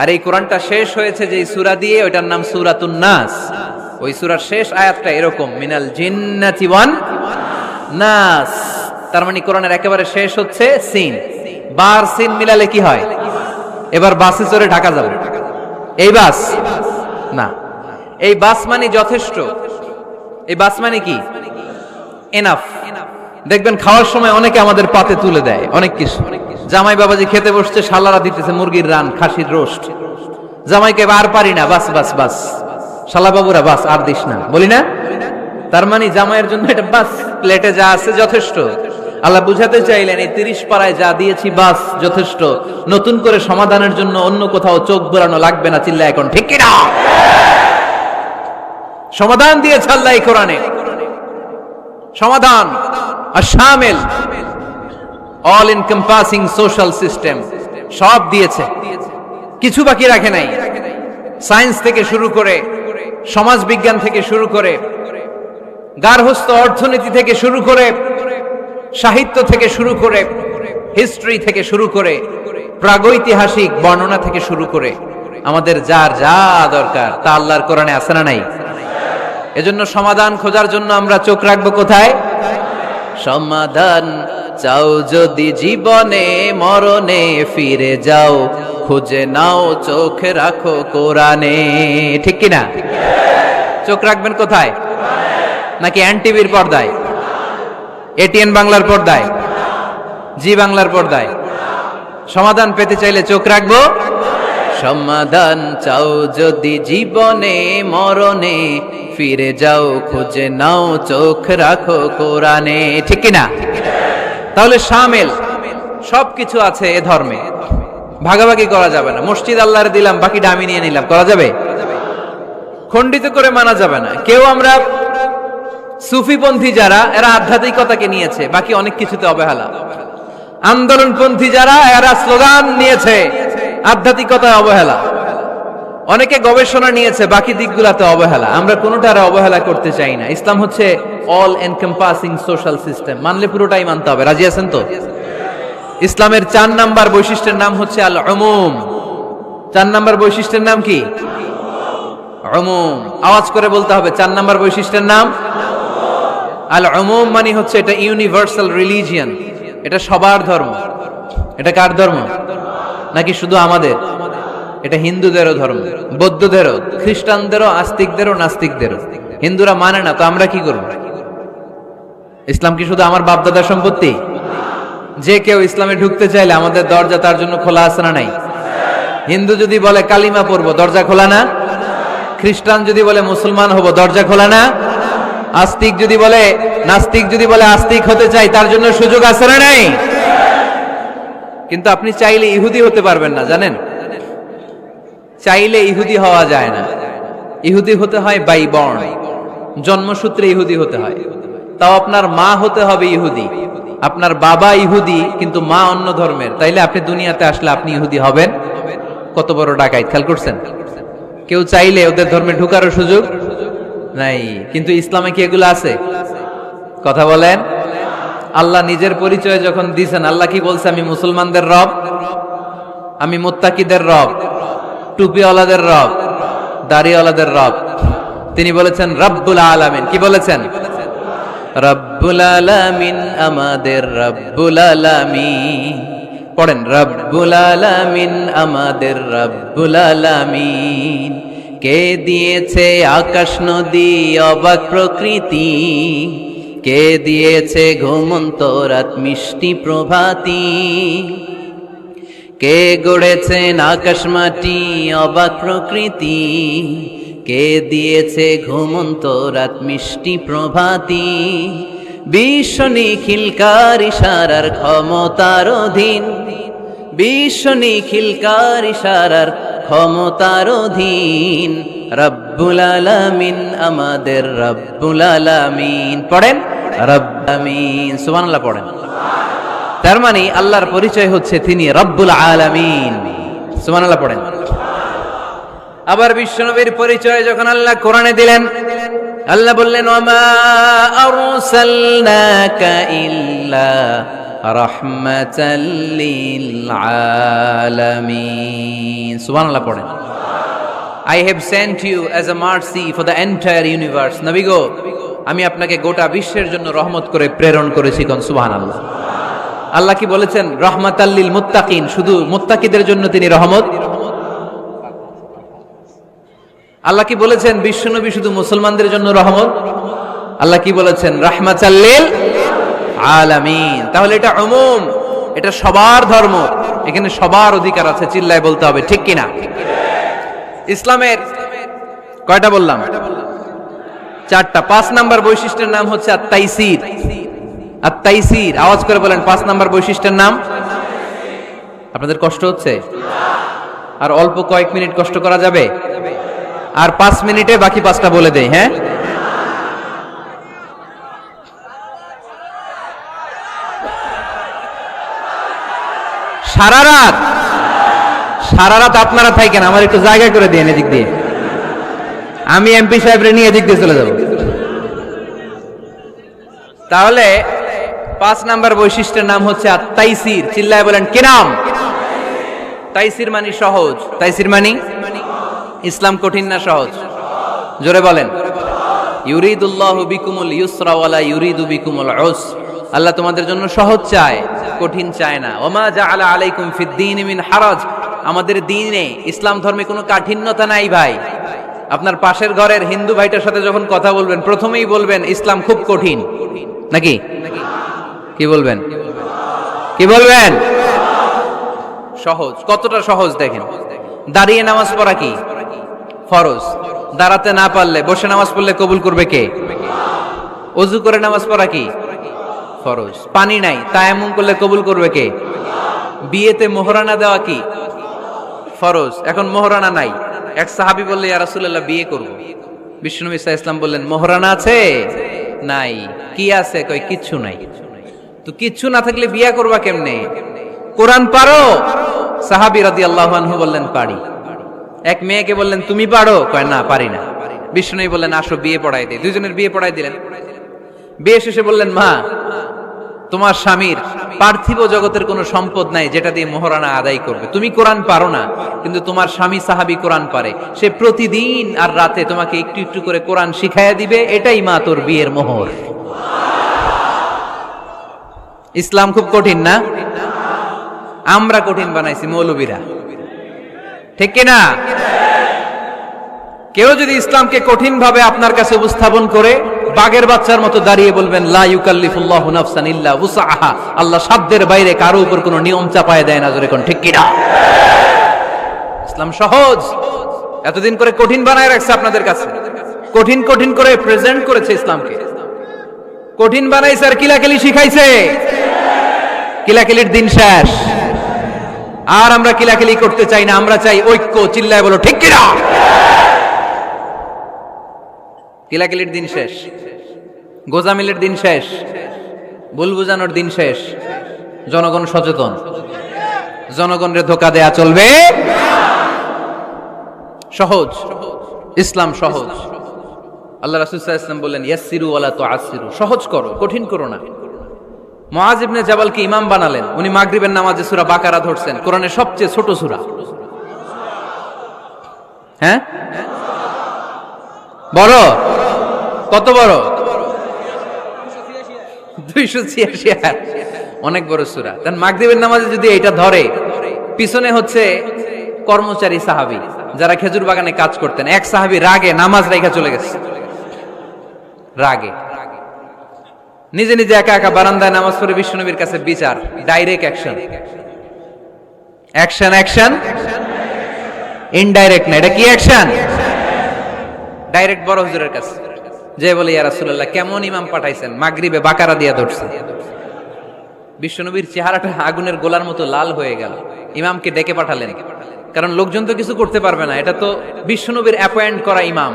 [SPEAKER 1] আর এই কোরআনটা শেষ হয়েছে যে সূরা দিয়ে, ওইটার নাম সূরাতুন নাস। ওই সূরার শেষ আয়াতটা এরকম, মিনাল জিন্নাতি ওয়ান নাস। তার মানে কোরআনের একেবারে শেষ হচ্ছে সিন, বার সিন মিলালে কি হয়? এবার বাসে চড়ে ঢাকা যাবে, এই বাস না, এই বাস মানে যথেষ্ট, এই বাস মানে কি? এনাফ। দেখবেন খাওয়ার সময় অনেকে আমাদের পাতে তুলে দেয় অনেক কিছু। জামাই বাবাজি খেতে বসছে, শালারা দিতেছে মুরগির রান, খাসির রোস্ট। জামাইকে আর পারি না, বাস বাস বাস, শালা বাবুরা বাস আর দিস না, বলি না? তার মানে জামাইয়ের জন্য এটা বাস, প্লেটে যা আছে যথেষ্ট। আল্লাহ বুঝাতে চাইলেন এই 30 পাড়ায় যা দিয়েছি বাস যথেষ্ট, নতুন করে সমাধানের জন্য অন্য কোথাও চোখ বোলানো লাগবে না। চিল্লা এখন ঠিক কিনা? সমাধান দিয়েছে আল্লাহ এই কোরআনে, সমাধান আশামিল, অল এনকম্পাসিং সোশ্যাল সিস্টেম, সব দিয়েছে, কিছু বাকি রাখে নাই। সায়েন্স থেকে শুরু করে, সমাজ বিজ্ঞান থেকে শুরু করে, গার্হস্থ্য অর্থনীতি থেকে শুরু করে, সাহিত্য থেকে শুরু করে, হিস্ট্রি থেকে শুরু করে, প্রাগৈতিহাসিক বর্ণনা থেকে শুরু করে, আমাদের যার যা দরকার তা আল্লাহর কোরআনে আছে না নাই? এজন্য সমাধান খোঁজার জন্য আমরা চোখ রাখবো কোথায়? সমাধান চাও যদি জীবনে মরণে ফিরে যাও, খুঁজে নাও চোখ রাখো কোরআনে। ঠিক কিনা? চোখ রাখবেন কোথায়? নাকি এনটিভির পর্দায়, এটিএন বাংলার পর্দায়, জি বাংলার পর্দায়? সমাধান পেতে চাইলে চোখ রাখবো। সমাধান চাও যদি জীবনে মরণে ফিরে যাও, খুঁজে নাও চোখ রাখো কোরআনে। ঠিক কিনা? তাহলে শামিল সবকিছু আছে এ ধর্মে, ভাগাভাগি করা যাবে না। মসজিদ আল্লাহরে দিলাম, বাকিটা আমি নিয়ে নিলাম, করা যাবে? খণ্ডিত করে মানা যাবে না। কেউ আমরা সুফিপন্থী যারা, এরা আধ্যাত্মিকতাকে নিয়েছে, বাকি অনেক কিছুতে অবহেলা। আন্দোলনপন্থী যারা, এরা স্লোগান নিয়েছে, আধ্যাত্মিকতায় অবহেলা। অনেকে গবেষণা নিয়েছে, বাকি দিকগুলাতে অবহেলা। আমরা কোনোটারে অবহেলা করতে চাই না। ইসলাম হচ্ছে অল এনকম্পাসিং সোশ্যাল সিস্টেম, মানলে পুরোটাই মানতে হবে। রাজি আছেন তো? ইসলামের 4 নাম্বার বৈশিষ্ট্যের নাম হচ্ছে আল উমুম। 4 নাম্বার বৈশিষ্ট্যের নাম কি? উমুম। আওয়াজ করে বলতে হবে, 4 নাম্বার বৈশিষ্ট্যের নাম আল উমুম। মানে হচ্ছে এটা ইউনিভার্সাল রিলিজিয়ন, এটা সবার ধর্ম। এটা কার ধর্ম? নাকি শুধু আমাদের? এটা হিন্দুদেরও ধর্ম, বৌদ্ধদেরও, খ্রিস্টানদেরও, আস্তিকদেরও, নাস্তিকদেরও। হিন্দুরা মানে না তো আমরা কি করব? ইসলাম কি শুধু আমার বাপদাদার সম্পত্তি? যে কেউ ইসলামে ঢুকতে চাইলে আমাদের দরজা তার জন্য খোলা আছে না নাই? হিন্দু যদি বলে কালিমা পড়বো, দরজা খোলা না? খ্রিস্টান যদি বলে মুসলমান হব, দরজা খোলা না? আস্তিক যদি বলে, নাস্তিক যদি বলে আস্তিক হতে চাই, তার জন্য সুযোগ আছে না নাই? কিন্তু আপনি চাইলে ইহুদি হতে পারবেন না, জানেন? চাইলে ইহুদি হওয়া যায় না। ইহুদি হতে হয় বাই বর্ন, জন্মসূত্রে ইহুদি হতে হয়। তাও আপনার মা হতে হবে ইহুদি, আপনার বাবা ইহুদি কিন্তু মা অন্য ধর্মের, তাইলে আপনি দুনিয়াতে আসলে আপনি ইহুদি হবেন? কত বড় ডাকাইত! খেয়াল করছেন? কেউ চাইলে ওদের ধর্মে ঢুকারও সুযোগ নাই। কিন্তু ইসলামে কি এগুলো আছে? কথা বলেন। আল্লাহ নিজের পরিচয় যখন দিয়েছেন, আল্লাহ কি বলছে? আমি মুসলমানদের রব, আমি মুত্তাকিদের রব, টুপিওয়ালাদের রব, দাড়িওয়ালাদের রব। তিনি বলেছেন রব্বুল আলামিন। কি বলেছেন? রব্বুল আলামিন, আমাদের রব্বুল আলামিন। পড়েন, রব্বুল আলামিন, আমাদের রব্বুল আলামিন। কে দিয়েছে আকাশ নদী অবাক প্রকৃতি, কে দিয়েছে ঘুমন্ত রাত মিষ্টি প্রভাতী, কে গড়েছেন আকাশ মাটি অবাক প্রকৃতি, কে দিয়েছে ঘুমন্ত রাত মিষ্টি প্রভাতী। বিশ্ব নিখিলকার ইশারার ক্ষমতার অধীন, বিশ্ব নিখিলকার ইশারার ক্ষমতার অধীন, রব্বুল আলামিন আমাদের রব্বুল আলামিন। পড়েন রব্বুল আলামিন, সুবহানাল্লাহ পড়েন। তার মানে আল্লাহর পরিচয় হচ্ছে তিনি রব্বুল আলামিন, সুবহানাল্লাহ পড়েন। আবার বিশ্বনবীর পরিচয় যখন আল্লাহ কোরআনে দিলেন, আল্লাহ বললেন ওয়ামা আরসালনাকা ইল্লা রাহমাতাল লিল আলামিন, সুবহানাল্লাহ পড়েন। I have sent you as a mercy for the entire universe. নবী গো, আমি আপনাকে গোটা বিশ্বের জন্য রহমত করে প্রেরণ করেছি, কোন সুবহানাল্লাহ। আল্লাহ কি বলেছেন? রাহমাতাল লিল মুত্তাকিন, শুধু মুত্তাকিদের জন্য তিনি রহমত। আল্লাহ কি বলেছেন বিশ্বনবী শুধু মুসলমানদের জন্য রহমত? আল্লাহ কি বলেছেন? রাহমাতাল লিল আলামিন। তাহলে এটা উমুম, এটা সবার ধর্ম, এখানে সবার অধিকার আছে, চিল্লায় বলতে হবে ঠিক কিনা? ইসলামের কয়টা বললাম? চারটা। 5 নাম্বার বৈশিষ্ট্যের নাম হচ্ছে আত-তাইসির। আত-তাইসির, আওয়াজ করে বলেন 5 নাম্বার বৈশিষ্ট্যের নাম। আপনাদের কষ্ট হচ্ছে? আর অল্প কয়েক মিনিট কষ্ট করা যাবে? আর 5 মিনিটে বাকি 5টা বলে দেই, হ্যাঁ? সারা রাত আপনারা থাকেন, আমার একটু জায়গা করে দিন এদিক দিয়ে, আমি এমপি সাহেবরে নিয়ে এদিক দিয়ে চলে যাব। তাহলে 5 নাম্বার বৈশিষ্ট্যের নাম হচ্ছে আত-তাইসির। চিল্লায় বলেন কি নাম? তাইসির মানে সহজ। তাইসির মানে ইসলাম কঠিন না সহজ? জোরে বলেন। ইউরিদুল্লাহু বিকুমুল ইউসরা ওয়ালা ইউরিদু বিকুমুল উসর। আল্লাহ তোমাদের জন্য সহজ চায়, কঠিন চায় না। ওমা জাআলা আলাইকুম ফিদ-দীনি মিন হারাজ। আমাদের দ্বীনে, ইসলাম ধর্মে কোনো কাঠিন্যতা নাই ভাই। আপনার পাশের ঘরের হিন্দু ভাইটার সাথে যখন কথা বলবেন, প্রথমেই বলবেন ইসলাম খুব কঠিন, নাকি? কি বলবেন? কি বলবেন? সহজ। কতটা সহজ দেখেন। দাঁড়িয়ে নামাজ পড়া কি ফরজ, দাঁড়াতে না পারলে বসে নামাজ পড়লে কবুল করবে কে? ওযু করে নামাজ পড়া কি ফরজ। পানি নাই, তায়াম্মুম করলে কবুল করবে কে? বিয়েতে মোহরানা দেওয়া কি ফরজ। এখন মোহরানা নাই, এক সাহাবী বললে ইয়া রাসূলুল্লাহ বিয়ে করব। বিশ্বনবী সাল্লাল্লাহু আলাইহি ওয়াসাল্লাম বললেন মোহরানা আছে? নাই। কি আছে? কই কিচ্ছু নাই। তো কিচ্ছু না থাকলে বিয়ে করবা কেমনে? কোরআন পারো? সাহাবী রাদিয়াল্লাহু আনহু বললেন পারি। এক মেয়েকে বললেন তুমি পারো? কয় না, পারি না। বিশ্বনবী বললেন আসো বিয়ে পড়াই দেই। দুইজনের বিয়ে পড়াই দিলেন। বিয়ে শেষে বললেন মা, তোমার স্বামীর পার্থিব জগতের কোনো সম্পদ নাই যেটা দিয়ে মোহরানা আদায় করবে। তুমি কোরআন পারো না, কিন্তু তোমার স্বামী সাহাবী কোরআন পারে। সে প্রতিদিন আর রাতে তোমাকে একটু একটু করে কোরআন শিখাইয়া দিবে। এটাই মা তোর বিয়ের মোহর। ইসলাম খুব কঠিন না? আমরা কঠিন বানাইছি মৌলবীরা, ঠিক কিনা? কেউ যদি ইসলামকে কঠিন ভাবে আপনার কাছে উপস্থাপন করে, বাঘের বাচ্চার মতো দাঁড়িয়ে বলবেন লা ইউকাল্লিফুল্লাহু নাফসান ইল্লা উসআহা। আল্লাহ সাধ্যের বাইরে কারো উপর কোনো নিয়ম চাপায় দেয় না, জোরে কোন ঠিক কিনা? ইসলাম সহজ। এতদিন করে কঠিন বানায় রাখছে আপনাদের কাছে, কঠিন কঠিন করে প্রেজেন্ট করেছে ইসলামকে। কঠিন বানাইছে আর কিলাকিলি শিখাইছে। কিলাকিলির দিন শেষ। আর আমরা কিলাকিলি করতে চাই না, আমরা চাই ঐক্য। চিল্লায় বলো ঠিক কিনা? কিলাকিলির দিন শেষ, গোজামিলের দিন শেষ, ভুল বুঝানোর দিন শেষ। জনগণ সচেতন, জনগণরে ধোকা দেয়া চলবে। সহজ, ইসলাম সহজ। আল্লাহ রাসূল সাল্লাল্লাহু আলাইহি ওয়াসাল্লাম বললেন ইয়াসসিরু ওয়ালা তুআসসিরু, সহজ করো, কঠিন করো না। মুআয ইবনে জাবালকে ইমাম বানালেন। উনি মাগরিবের নামাজে সূরা বাকারা ধরছেন, কোরআনের সবচেয়ে ছোট সূরা। হ্যাঁ, বড়? কত বড়? 286, অনেক বড় সূরা। তার মাগরিবের নামাজে যদি এটা ধরে, পিছনে হচ্ছে কর্মচারী সাহাবী যারা খেজুর বাগানে কাজ করতেন। এক সাহাবী রাগে নামাজ রেখে চলে গেছে, রাগে নিজে নিজে একা একা বারান্দায় নামাজ পড়ে বিশ্বনবীর কাছে বিচার। Direct action, action action, indirect না। এটা কি অ্যাকশন? ডাইরেক্ট বড় হুজুরের কাছে। যে বলে ইয়া রাসূলুল্লাহ কেমন ইমাম পাঠাইছেন, মাগরিবে বাকারা দিয়া ধরছে। বিশ্বনবীর চেহারাটা আগুনের গোলার মতো লাল হয়ে গেল। ইমামকে ডেকে পাঠালেন, কারণ লোকজন তো কিছু করতে পারবে না, এটা তো বিশ্বনবীর অ্যাপয়েন্ট করা ইমাম।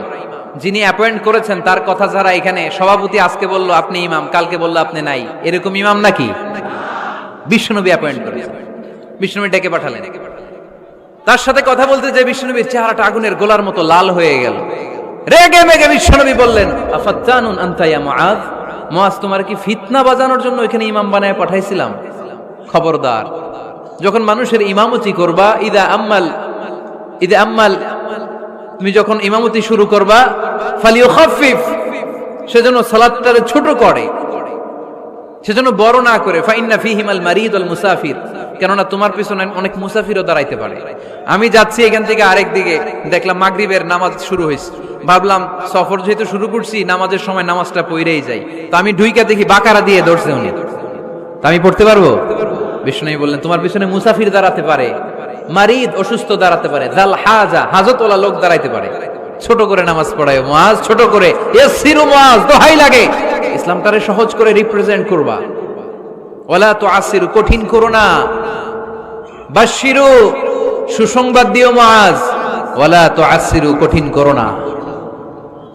[SPEAKER 1] যিনি অ্যাপয়েন্ট করেছেন তার কথা ছাড়া এখানে সভাপতি আজকে বলল আপনি ইমাম, কালকে বলল আপনি নাই, এরকম ইমাম নাকি? বিশ্বনবী অ্যাপয়েন্ট করেছেন। বিশ্বনবী ডেকে পাঠালেন, তার সাথে কথা বলতে যে বিশ্বনবীর চেহারাটা আগুনের গোলার মতো লাল হয়ে গেল। রেগে মেগে বিশ্বনবী বললেন, আফাত্তানুন আনতা ইয়া মুআজ, মুআজ তোমার কি ফিতনা বাজানোর জন্য এখানে ইমাম বানায় পাঠাইছিলাম? খবরদার, যখন মানুষের ইমামতি করবা, ইদা আম্মাল তুমি যখন ইমামতি শুরু করবা, ফালিয়ুখাফফিফ, সেজন্য সালাতটারে ছোট করে, সেজন্য বড় না করে। ফাইন্না ফীহিমাল মারিদ ওয়াল মুসাফির, কেননা তোমার পিছনে অনেক মুসাফিরও দাঁড়াইতে পারে। আমি যাচ্ছি এখান থেকে আরেক দিকে, দেখলাম মাগরিবের নামাজ শুরু হয়েছে, ভাবলাম সফর যেহেতু শুরু করছি নামাজের সময় নামাজটা পড়েই যাই, তো আমি ঢুইকা দেখি বাকারা দিয়ে ধরছে উনি, তা আমি পড়তে পারবো? বিষ্ণু বললেন তোমার পিছনে মুসাফির দাঁড়াতে পারে, মারিদ অসুস্থ দাঁড়াতে পারে, জাল হাজা হাজতওয়ালা লোক দাঁড়াইতে পারে। ছোট করে নামাজ পড়ায় মুআজ, ছোট করে, ইয়াসসিরু মুআজ, দোহাই লাগে ইসলামটারে সহজ করে রিপ্রেজেন্ট করবা। ওয়ালা তুআসসিরু, কঠিন করো না। বাশশিরু, সুসংবাদ দিও মুআজ, ওয়ালা তুআসসিরু, কঠিন করো না।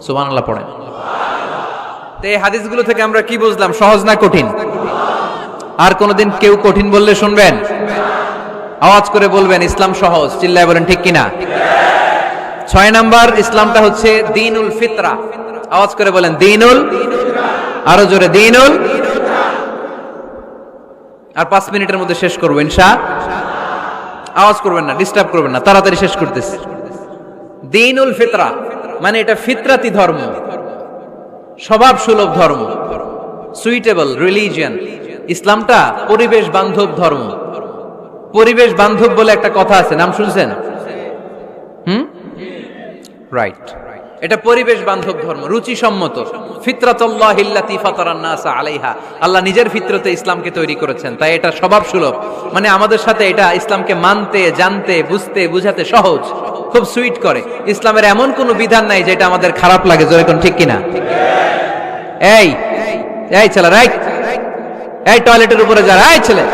[SPEAKER 1] সুবহানাল্লাহ পড়েন। তো এই হাদিসগুলো থেকে আমরা কি বুঝলাম? সহজ না কঠিন? আর কোনদিন কেউ কঠিন বললে শুনবেন? আওয়াজ করে বলবেন ইসলাম সহজ, চিল্লায় বলেন ঠিক কিনা? 6 নাম্বার, ইসলামটা হচ্ছে দ্বীনুল ফিতরা। আওয়াজ করে বলেন দ্বীনুল, আরো জোরে দ্বীনুল। আর 5 মিনিটের মধ্যে শেষ করবো ইনশাআল্লাহ। আওয়াজ করবেন না, ডিস্টার্ব করবেন না, তাড়াতাড়ি শেষ করতেছি। দ্বীনুল ফিতরা মানে এটা ফিতরাতি ধর্ম, স্বভাব সুলভ ধর্ম, সুইটেবল রিলিজিয়ান। ইসলামটা পরিবেশ বান্ধব ধর্ম। পরিবেশ বান্ধব বলে একটা কথা আছে, নাম শুনছেন? রাইট, এটা পরিবেশ বান্ধব ধর্ম, রুচিসম্মত। ফিতরাতুল্লাহিল্লাতী ফাতারান নাস আলাইহা, আল্লাহ নিজের ফিতরতে ইসলামকে তৈরি করেছেন, তাই এটা স্বভাব সুলভ। মানে আমাদের সাথে এটা ইসলামকে মানতে, জানতে, বুঝতে, বুঝাতে সহজ, খুব সুইট করে। ইসলামের এমন কোনো বিধান নাই যেটা আমাদের খারাপ লাগে, জোরে কোন ঠিক কিনা? এই এই ছেলে, রাইট, এই টয়লেটের উপরে যা, এই ছেলে,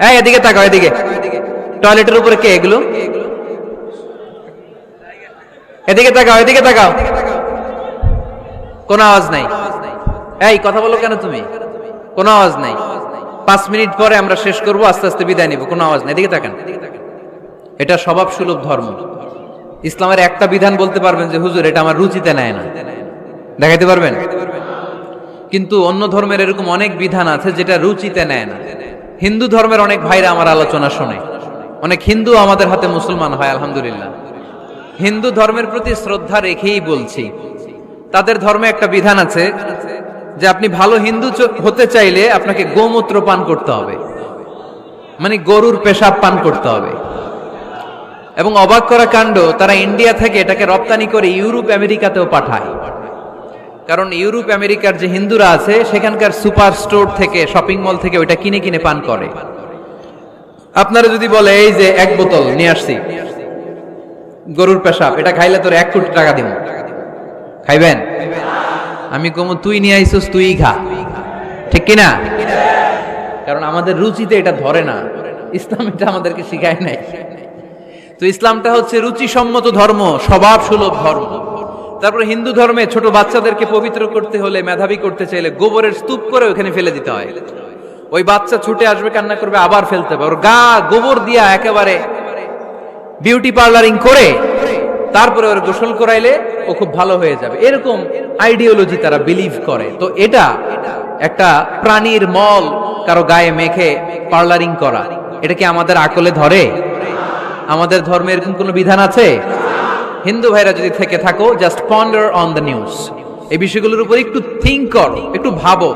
[SPEAKER 1] এই এদিকে তাকাও, এদিকে। টয়লেটের উপরে কে এগুলো? এদিকে তাকাও, এদিকে তাকাও। কোনো আওয়াজ নাই। এই কথা বলো কেন তুমি? কোনো আওয়াজ নাই। 5 মিনিট পরে আমরা শেষ করব, আস্তে আস্তে বিদায় নিব, কোনো আওয়াজ নাই। এদিকে তাকান। এটা স্বভাব সুলভ ধর্ম। ইসলামের একটা বিধান বলতে পারবেন যে হুজুর এটা আমার রুচিতে নেয় না, দেখাইতে পারবেন? কিন্তু অন্য ধর্মের এরকম অনেক বিধান আছে যেটা রুচিতে নেয় না। হিন্দু ধর্মের অনেক ভাইরা আমার আলোচনা শোনে, অনেক হিন্দু আমাদের হাতে মুসলমান হয়, আলহামদুলিল্লাহ। হিন্দু ধর্মের প্রতি শ্রদ্ধা রেখেই বলছি, তাদের ধর্মে একটা বিধান আছে যে আপনি ভালো হিন্দু হতে চাইলে আপনাকে গোমূত্র পান করতে হবে, মানে গরুর পেশাব পান করতে হবে। এবং অবাক করা কাণ্ড, তারা ইন্ডিয়া থেকে এটাকে রপ্তানি করে ইউরোপ আমেরিকাতেও পাঠায়। কারণ ইউরোপ আমেরিকার যে হিন্দুরা আছে সেখানকার সুপার স্টোর থেকে, শপিং মল থেকে ওইটা কিনে কিনে পান করে। আপনারা যদি বলে এই যে 1 বোতল নিয়ে আসছি গরুর পেশাব, এটা খাইলে তোর 1 কোটি টাকা দিব, খাইবেন? আমি কমু তুই নিয়ে আইছিস, তুই খা, ঠিক কিনা? কারণ আমাদের রুচিতে এটা ধরে না, ইসলাম এটা আমাদেরকে শিখায় নাই। তো ইসলামটা হচ্ছে রুচিসম্মত ধর্ম, স্বভাব সুলভ ধর্ম। তারপর হিন্দু ধর্মে ছোট বাচ্চাদেরকে পবিত্র করতে হলে, মেধাবী করতে চাইলে গোবরের স্তূপ করে ওখানে ফেলে দিতে হয়। ওই বাচ্চা ছুটে আসবে, কান্না করবে, আবার ফেলতে হবে। ওর গা গোবর দিয়া একেবারে বিউটি পার্লারিং করে তারপরে ওর গোসল করাইলে ও খুব ভালো হয়ে যাবে, এরকম আইডিওলজি তারা বিলিভ করে। তো এটা একটা প্রাণীর মল কারো গায়ে মেখে পার্লারিং করা, এটা কি আমাদের আকলে ধরে? আমাদের ধর্মে এরকম কোনো বিধান আছে? হিন্দু ভাইরা যদি থেকে থাকো, just ponder on the news, এই বিষয়গুলোর উপর একটু থিঙ্ক করো, একটু ভাবো,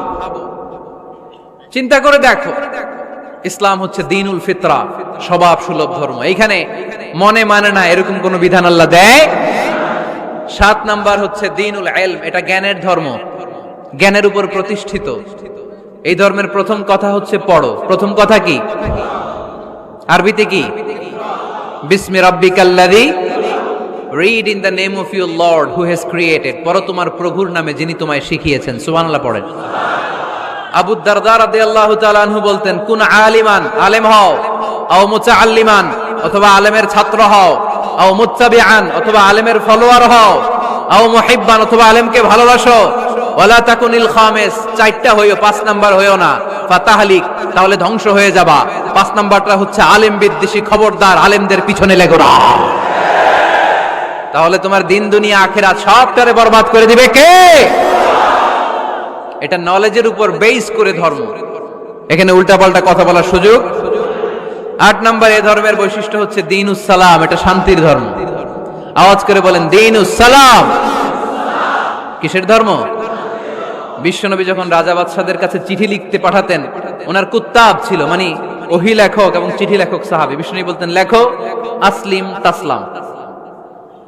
[SPEAKER 1] চিন্তা করে দেখো। ইসলাম হচ্ছে দ্বীনুল ফিতরা, স্বভাব সুলভ ধর্ম। এইখানে মনে মানে না এরকম কোন বিধান আল্লাহ দেয়। 7 নাম্বার হচ্ছে দ্বীনুল ইলম, এটা জ্ঞানের ধর্ম, জ্ঞানের উপর প্রতিষ্ঠিত। এই ধর্মের প্রথম কথা হচ্ছে পড়ো। প্রথম কথা কি? আরবিতে কি? বিসমি রাব্বিকাল্লাযী, read in the name of your lord who has created, পড়ো তোমার প্রভুর নামে যিনি তোমায় শিখিয়েছেন। সুবহানাল্লাহ পড়েন। আবু দারদা রাদিয়াল্লাহু তাআলা আনহু বলতেন, কুন আলিমান, আলেম হও, আও মুতাআল্লিমান, অথবা আলেমের ছাত্র হও, আও মুত্তাবিআন, অথবা আলেমের ফলোয়ার হও, আও মুহিব্বান, অথবা আলেমকে ভালোবাসো, ওয়ালা তাকুনিল খামিস, চারটা হইও, 5 নাম্বার হইও না, ফাতাহলিক, তাহলে ধ্বংস হয়ে যাবা। 5 নাম্বারটা হচ্ছে আলেম বিদ্বেষী, খবরদার আলেমদের পিছনে লেগো না, তাহলে তোমার দিন দুনিয়া আখিরাত সবটারে বরবাদ করে দিবে কে? এটা নলেজের উপর বেস করে ধর্ম, এখানে উল্টাপাল্টা কথা বলার সুযোগ। 8 নাম্বার এই ধর্মের বৈশিষ্ট্য হচ্ছে দ্বীনুস সালাম, এটা শান্তির ধর্ম। আওয়াজ করে বলেন দ্বীনুস সালাম। কিসের ধর্ম? বিশ্বনবী যখন রাজা বাদশাদের কাছে চিঠি লিখতে পাঠাতেন, ওনার কুত্তাব ছিল, মানে ওহী লেখক এবং চিঠি লেখক সাহাবী। বিশ্বনবী বলতেন, লেখো আসলিম তাসলাম,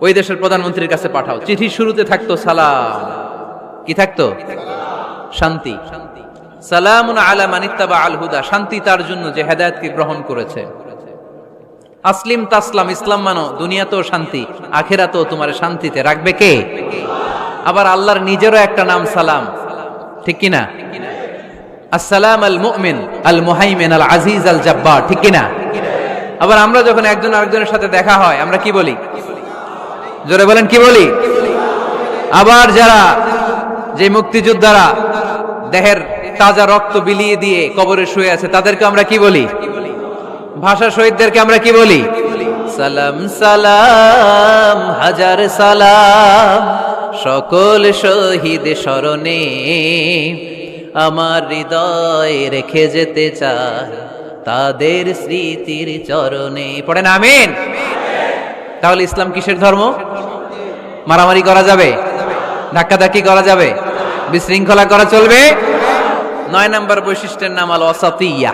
[SPEAKER 1] ওই দেশের প্রধানমন্ত্রীর কাছে পাঠাও। চিঠির শুরুতে থাকতো সালাম, কি থাকতো? শান্তি। সালামুন আলা মান ইত্তাবা আল হুদা, শান্তি তার জন্য যে হেদায়েতকে গ্রহণ করেছে। আসলিম তাসলাম, ইসলাম মানো, দুনিয়াতেও শান্তি, আখিরাতেও তোমার শান্তিতে রাখবে কে? আবার আল্লাহর নিজেরও একটা নাম সালাম, ঠিক কি না? আসসালাম আল মুমিন আল মুহাইমিন আল আজিজ আল জাব্বার, ঠিক কি না? আবার আমরা যখন একজন আরেকজনের সাথে দেখা হয় আমরা কি বলি? জোরে বলেন, কি বলি? আবার যারা, যে মুক্তিযোদ্ধারা দেহের তাজা রক্ত বিলিয়ে দিয়ে কবরে শুয়ে আছে, তাদেরকে আমরা কি বলি? ভাষা শহীদদেরকে আমরা কি বলি? সালাম সালাম হাজার সালাম, সকল শহীদ স্মরণে আমার হৃদয় রেখে যেতে চায় তাদের স্মৃতির চরণে। পড়েন আমিন। তাহলে ইসলাম কিসের ধর্ম? মারামারি করা যাবে? ধাক্কাধাক্কি করা যাবে? বিশৃঙ্খলা করা চলবে? 9 নাম্বার বৈশিষ্ট্যের নাম আল ওয়াসাতিয়া।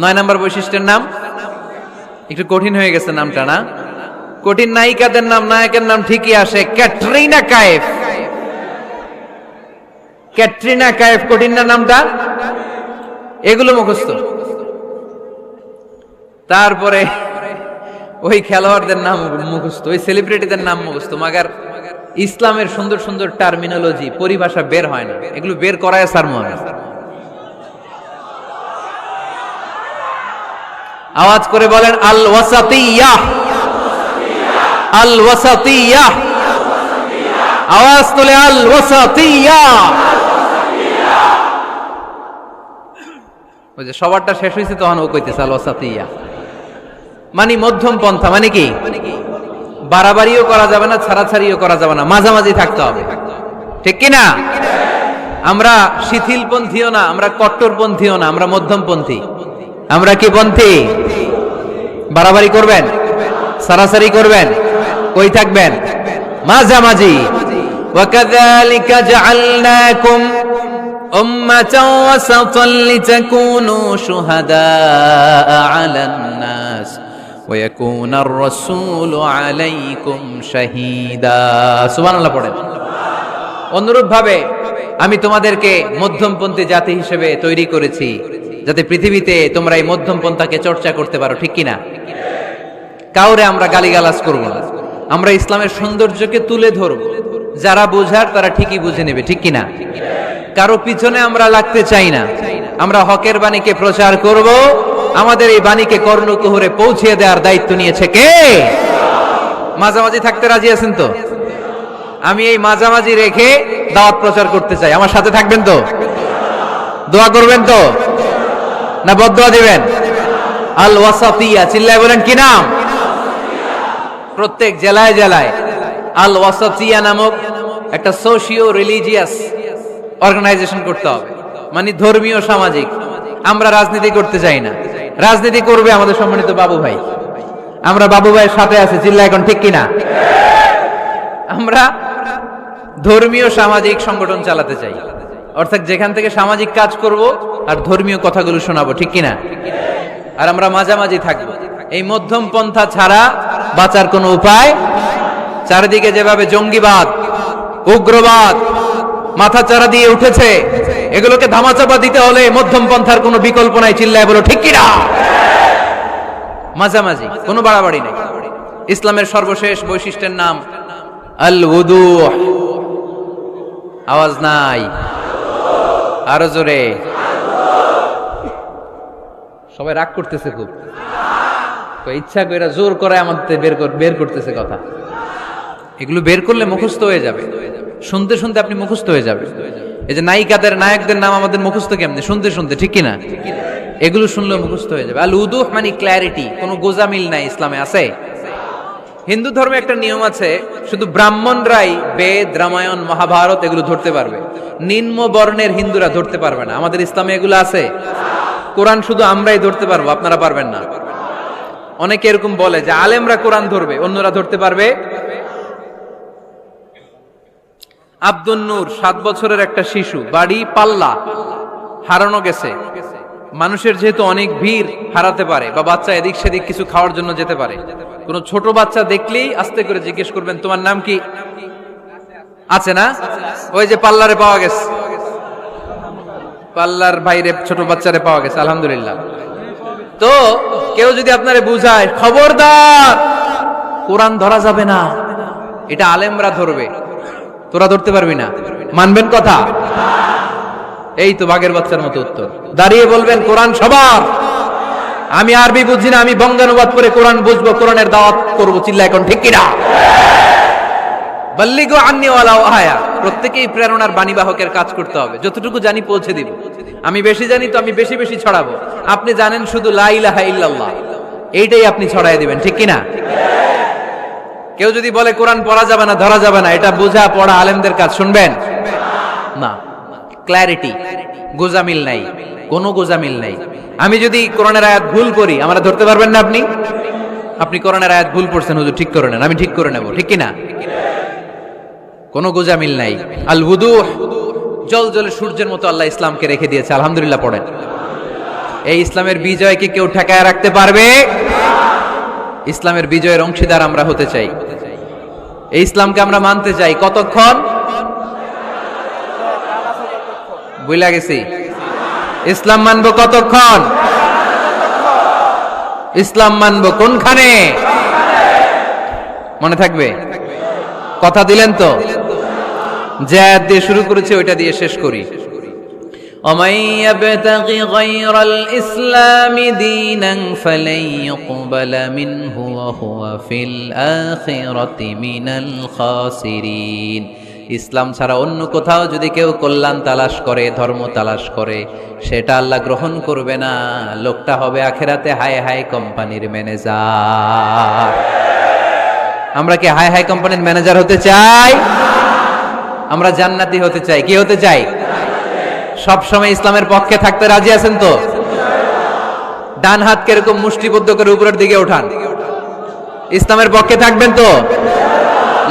[SPEAKER 1] 9 নাম্বার বৈশিষ্ট্যের নাম, একটু কঠিন হয়ে গেছে নামটা না? কঠিন নায়িকাদের নাম, নায়কের নাম ঠিকই আসে, ক্যাটরিনা কাইফ। ক্যাটরিনা কাইফ, কঠিন না নামটা? এগুলো মুখস্থ। তারপরে ওই খেলোয়াড়দের নাম মুখস্থ, ওই সেলিব্রিটিদের নাম মুখস্থ, মাগার ইসলামের সুন্দর সুন্দর টার্মিনোলজি, পরিভাষা বের হয় না, এগুলো বের করায় সারমন। আওয়াজ করে বলেন আল ওয়াসাতিয়াহ, আল ওয়াসাতিয়াহ, আওয়াজ তুলে আল ওয়াসাতিয়াহ। ওই যে সবারটা শেষ হয়েছে তখন ও কইতেছে আল ওয়াসাতিয়াহ, মানে মধ্যম পন্থা। মানে কি? বাড়াবাড়িও করা যাবে না, ছাড়াছাড়িও করা যাবে না, মাঝামাঝি থাকতে হবে, ঠিক কি না? আমরা শিথিলপন্থীও না, আমরা কট্টরপন্থীও না, আমরা মধ্যমপন্থী। আমরা কি পন্থী? বাড়াবাড়ি করবেন, ছাড়াছাড়ি করবেন, কই থাকবেন? মাঝামাঝি। ওয়াকাযালিকা জাআলনাকুম উম্মাতাও ওয়াসাতান লিতাকুনু শুহাদাআ আলান নাস ওয়া ইয়াকুনার রাসূলু আলাইকুম শাহীদা। সুবহানাল্লাহ পড়েন। অনুরূপ ভাবে আমি তোমাদেরকে মধ্যমপন্থী জাতি হিসেবে তৈরি করেছি, যাতে পৃথিবীতে তোমরা এই মধ্যম পন্থাকে চর্চা করতে পারো, ঠিক কিনা? কাউরে আমরা গালিগালাজ করব না, আমরা ইসলামের সৌন্দর্যকে তুলে ধরব, যারা বোঝার তারা ঠিকই বুঝে নেবে, ঠিক কিনা? কারো পিছনে আমরা লাগতে চাই না, আমরা হকের বাণীকে প্রচার করব, আমাদের এই বাণীকে কর্ণকুহরে পৌঁছে দেওয়ার দায়িত্ব নিয়েছে কে? মাঝামাঝি থাকতে রাজি আছেন তো? আমি এই মাঝামাঝি রেখে দাওয়াত প্রচার করতে চাই, আমার সাথে থাকবেন তো? দোয়া করবেন তো, না বদদোয়া দিবেন? আল ওয়াসাতিয়া, চিল্লায় বলেন কি নাম? প্রত্যেক জেলায় জেলায় আল ওয়াসাতিয়া নামক একটা সোশিও রিলিজিয়াস অর্গানাইজেশন করতে হবে, মানে ধর্মীয় সামাজিক। আমরা রাজনীতি করতে চাই না, রাজনীতি করবে আমাদের সম্মানিত বাবু ভাই। আমরা বাবু ভাইয়ের সাথে আছি, চিল্লা এখন, ঠিক কিনা? আমরা ধর্মীয় সামাজিক সংগঠন চালাতে চাই, অর্থাৎ যেখান থেকে সামাজিক কাজ করব আর ধর্মীয় কথাগুলো শোনাবো, ঠিক কিনা? আর আমরা মাঝামাঝি থাকবো। এই মধ্যম পন্থা ছাড়া বাঁচার কোনো উপায়? চারিদিকে যেভাবে জঙ্গিবাদ, উগ্রবাদ মাথাচাড়া দিয়ে উঠেছে, এগুলোকে ধামাচাপা দিতে হলে মধ্যম পন্থার কোনো বিকল্প নাই, চিল্লায় বলো ঠিক কিনা? মাঝামাঝি, কোনো বাড়াবাড়ি নাই। ইসলামের সর্বশেষ বৈশিষ্ট্যের নাম আল উদু। আওয়াজ নাই, আরো জোরে। সবাই রাগ করতেছে খুব, ইচ্ছা করে জোর করে আমাদের বের করতেছে কথা। এগুলো বের করলে মুখস্থ হয়ে যাবে, শুনতে শুনতে আপনি মুখস্থ হয়ে যাবে। এই যে নায়িকাদের নায়কদের নাম আমাদের মুখস্থ কেমনে? শুনতে শুনতে, ঠিক কিনা? এগুলো শুনলে মুখস্থ হয়ে যাবে। আল উদুহ মানে ক্ল্যারিটি, কোনো গোজামিল নাই ইসলামে আছে। হিন্দু ধর্মে একটা নিয়ম আছে, শুধু ব্রাহ্মণরাই বেদ, রামায়ণ, মহাভারত এগুলো ধরতে পারবে, নিম্ন বর্ণের হিন্দুরা ধরতে পারবে না। আমাদের ইসলামে এগুলো আছে। কোরআন শুধু আমরাই ধরতে পারবো, আপনারা পারবেন না। অনেকে এরকম বলে যে আলেমরা কোরআন ধরবে, অন্যরা ধরতে পারবে। আব্দুল নূর 7 বছরের একটা শিশু, বাড়ি পাল্লা, হারানো গেছে। মানুষের যেহেতু অনেক ভিড়, হারাতে পারে, বা বাচ্চা এদিক সেদিক কিছু খাওয়ার জন্য যেতে পারে। কোন ছোট বাচ্চা দেখলেই আস্তে করে জিজ্ঞেস করবেন, তোমার নাম কি? আছে না? ওই যে পাল্লারে পাওয়া গেছে, পাল্লার বাইরে ছোট বাচ্চারে পাওয়া গেছে, আলহামদুলিল্লাহ। তো কেউ যদি আপনারে বুঝায়, খবরদার কোরআন ধরা যাবে না, এটা আলেমরা ধরবে, তোরা ধরতে পারবি না, মানবেন কথা? এই তো বাঘের বাচ্চার মতো উত্তর। দাঁড়িয়ে বলবেন কোরআন সবার। আমি আরবি বুঝি না, আমি বঙ্গানুবাদ করে কোরআন বুঝবো, কোরআনের দাওয়াত করবো, চিল্লা এখন ঠিক কিনা? বাল্লিগু আন্নি ওয়ালাউ আয়া। প্রত্যেকেই প্রেরণার বাণীবাহকের কাজ করতে হবে। যতটুকু জানি পৌঁছে দিব। আমি বেশি জানি তো আমি বেশি বেশি ছড়াবো। আপনি জানেন শুধু লা ইলাহা ইল্লাল্লাহ, এইটাই আপনি ছড়াই দিবেন, ঠিক কিনা? কেউ যদি বলে কোরআন পড়া যাবে না, ধরা যাবে না, এটা বোঝা পড়া আলেমদের কাজ, শুনবেন না। ক্ল্যারিটি, গোজামিল নাই, কোনো গোজামিল নাই। আমি যদি কোরআনের আয়াত ভুল করি, আমরা ধরতে পারবেন না। আপনি কোরআনের আয়াত ভুল পড়ছেন, হুজুর ঠিক করে নেন, আমি ঠিক করে নেব, ঠিক কিনা? কোনো গোজামিল নাই। আল উদুহ, জল জলে সূর্যের মতো আল্লাহ ইসলামকে রেখে দিয়েছে, আলহামদুলিল্লাহ পড়েন। এই ইসলামের বিজয়কে কেউ ঠেকায় রাখতে পারবে? ইসলামের বিজয়ের অংশীদার আমরা হতে চাই, এই ইসলামকে আমরা মানতে চাই। কতক্ষণ? বুঝলা গেছি। ইসলাম মানবো কতক্ষণ? ইসলাম মানবো কোনখানে? মনে থাকবে? কথা দিলেন তো? যে আয়াত দিয়ে শুরু করেছে ওইটা দিয়ে শেষ করি। ومن يبتغ غير الإسلام دينا فلن يقبل منه وهو في الآخرة من الخاسرين। ইসলাম ছাড়া অন্য কোথাও যদি কেউ কল্যাণ তালাশ করে, ধর্ম তালাশ করে, সেটা আল্লাহ গ্রহণ করবে না। লোকটা হবে আখেরাতে হাই হাই কোম্পানির ম্যানেজার। আমরা কি হাই হাই কোম্পানির ম্যানেজার হতে চাই? আমরা জান্নাতি হতে চাই। কি হতে চাই? সব সময় ইসলামের পক্ষে থাকতে রাজি আছেন তো? ডান হাত কিরকম মুষ্টিবদ্ধ করে উপরের দিকে উঠান। ইসলামের পক্ষে থাকবেন তো?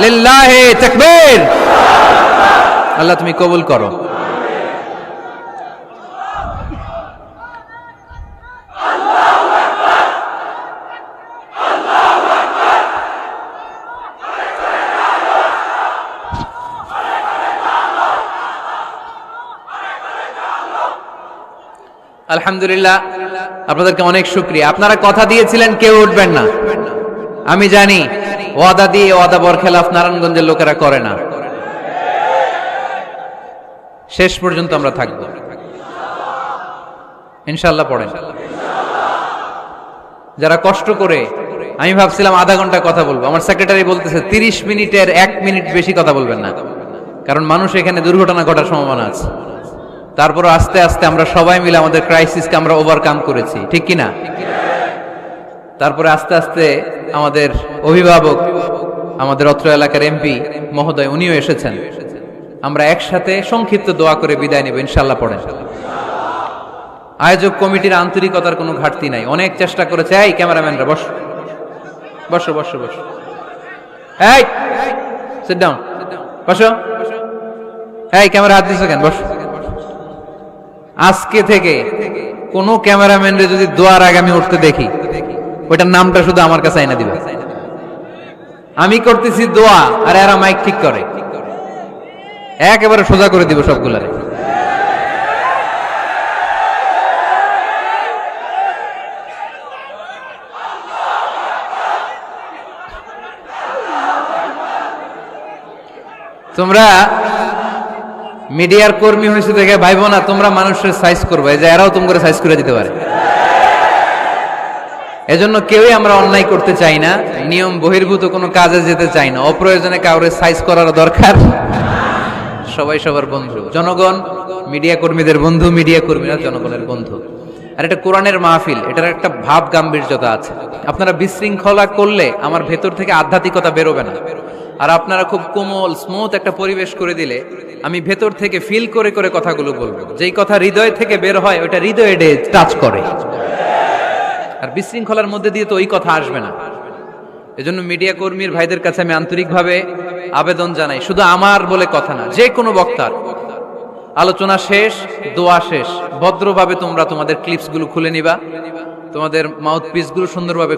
[SPEAKER 1] লিল্লাহি তাকবীর। আল্লাহ তুমি কবুল করো। আলহামদুলিল্লাহ, আপনাদেরকে অনেক শুকরিয়া। আপনারা কথা দিয়েছিলেন কেউ উঠবেন না। আমি জানি ওয়াদা দিয়ে ওয়াদা বরখেলাফ নারায়ণগঞ্জের লোকেরা করে না। শেষ পর্যন্ত আমরা থাকব ইনশাআল্লাহ। পড়েন। যারা কষ্ট করে, আমি ভাবছিলাম আধা ঘন্টা কথা বলবো, আমার সেক্রেটারি বলতেছে 30 মিনিটের 1 মিনিট বেশি কথা বলবেন না, কারণ মানুষ এখানে দুর্ঘটনা ঘটার সম্ভাবনা আছে। তারপর আস্তে আস্তে আমরা সবাই মিলে আমাদের ক্রাইসিসকে আমরা ওভারকাম করেছি, ঠিক কিনা? তারপরে আস্তে আস্তে আমাদের অভিভাবক, আমাদের অত্র এলাকার এমপি মহোদয়, উনিও এসেছেন। আমরা একসাথে সংক্ষিপ্ত দোয়া করে বিদায় নেব ইনশাআল্লাহ। পড়েন। আয়োজক কমিটির আন্তরিকতার কোনো ঘাটতি নাই, অনেক চেষ্টা করেছে। এই ক্যামেরাম্যানরা বসো বসো বসো বসো, এই সিট ডাউন, বসো। এই ক্যামেরা হাত দিছো কেন? বসো। আজকে থেকে কোন ক্যামেরাম্যানরে যদি দোয়ার আগে আমি উঠতে দেখি, ওইটার নামটা শুধু আমার কাছে আইনা দিবা। আমি করতেছি দোয়া আর এরা মাইক ঠিক করে, একেবারে সোজা করে দিব সবগুলারে। তোমরা মিডিয়ার কর্মী হয়েছে দেখে ভাইবো না তোমরা মানুষের সাইজ করবে, যে এরাও তোমাকে সাইজ করে দিতে পারে। এজন্য কেউই আমরা অন্যায় করতে চাই না, নিয়ম বহির্ভূত কোনো কাজে যেতে চাই না, অপ্রয়োজনে কাউরে সাইজ করার দরকার। সবাই সবার বন্ধু, জনগণ মিডিয়া কর্মীদের বন্ধু, মিডিয়া কর্মীরা জনগণের বন্ধু। আর এটা কোরআনের মাহফিল, এটার একটা ভাব গাম্ভীর্যতা আছে। আপনারা বিশৃঙ্খলা করলে আমার ভেতর থেকে আধ্যাত্মিকতা বেরোবে না। আর আপনারা খুব কোমল স্মুথ একটা পরিবেশ করে দিলে আমি ভেতর থেকে ফিল করে করে কথাগুলো বলবো। যেই কথা হৃদয় থেকে বের হয় ওটা হৃদয়ে টাচ করে। আর বিশৃঙ্খলার মধ্যে দিয়ে তো ওই কথা আসবে না। এজন্য মিডিয়া কর্মীর ভাইদের কাছে আমি আন্তরিকভাবে আবেদন জানাই, শুধু আমার বলে কথা না, যে কোনো বক্তার আলোচনা শেষ, দোয়া শেষ, ভদ্রভাবে তোমরা তোমাদের ক্লিপস গুলো খুলে নিবা, তোমাদের মাউথ পিস গুলো সুন্দরভাবে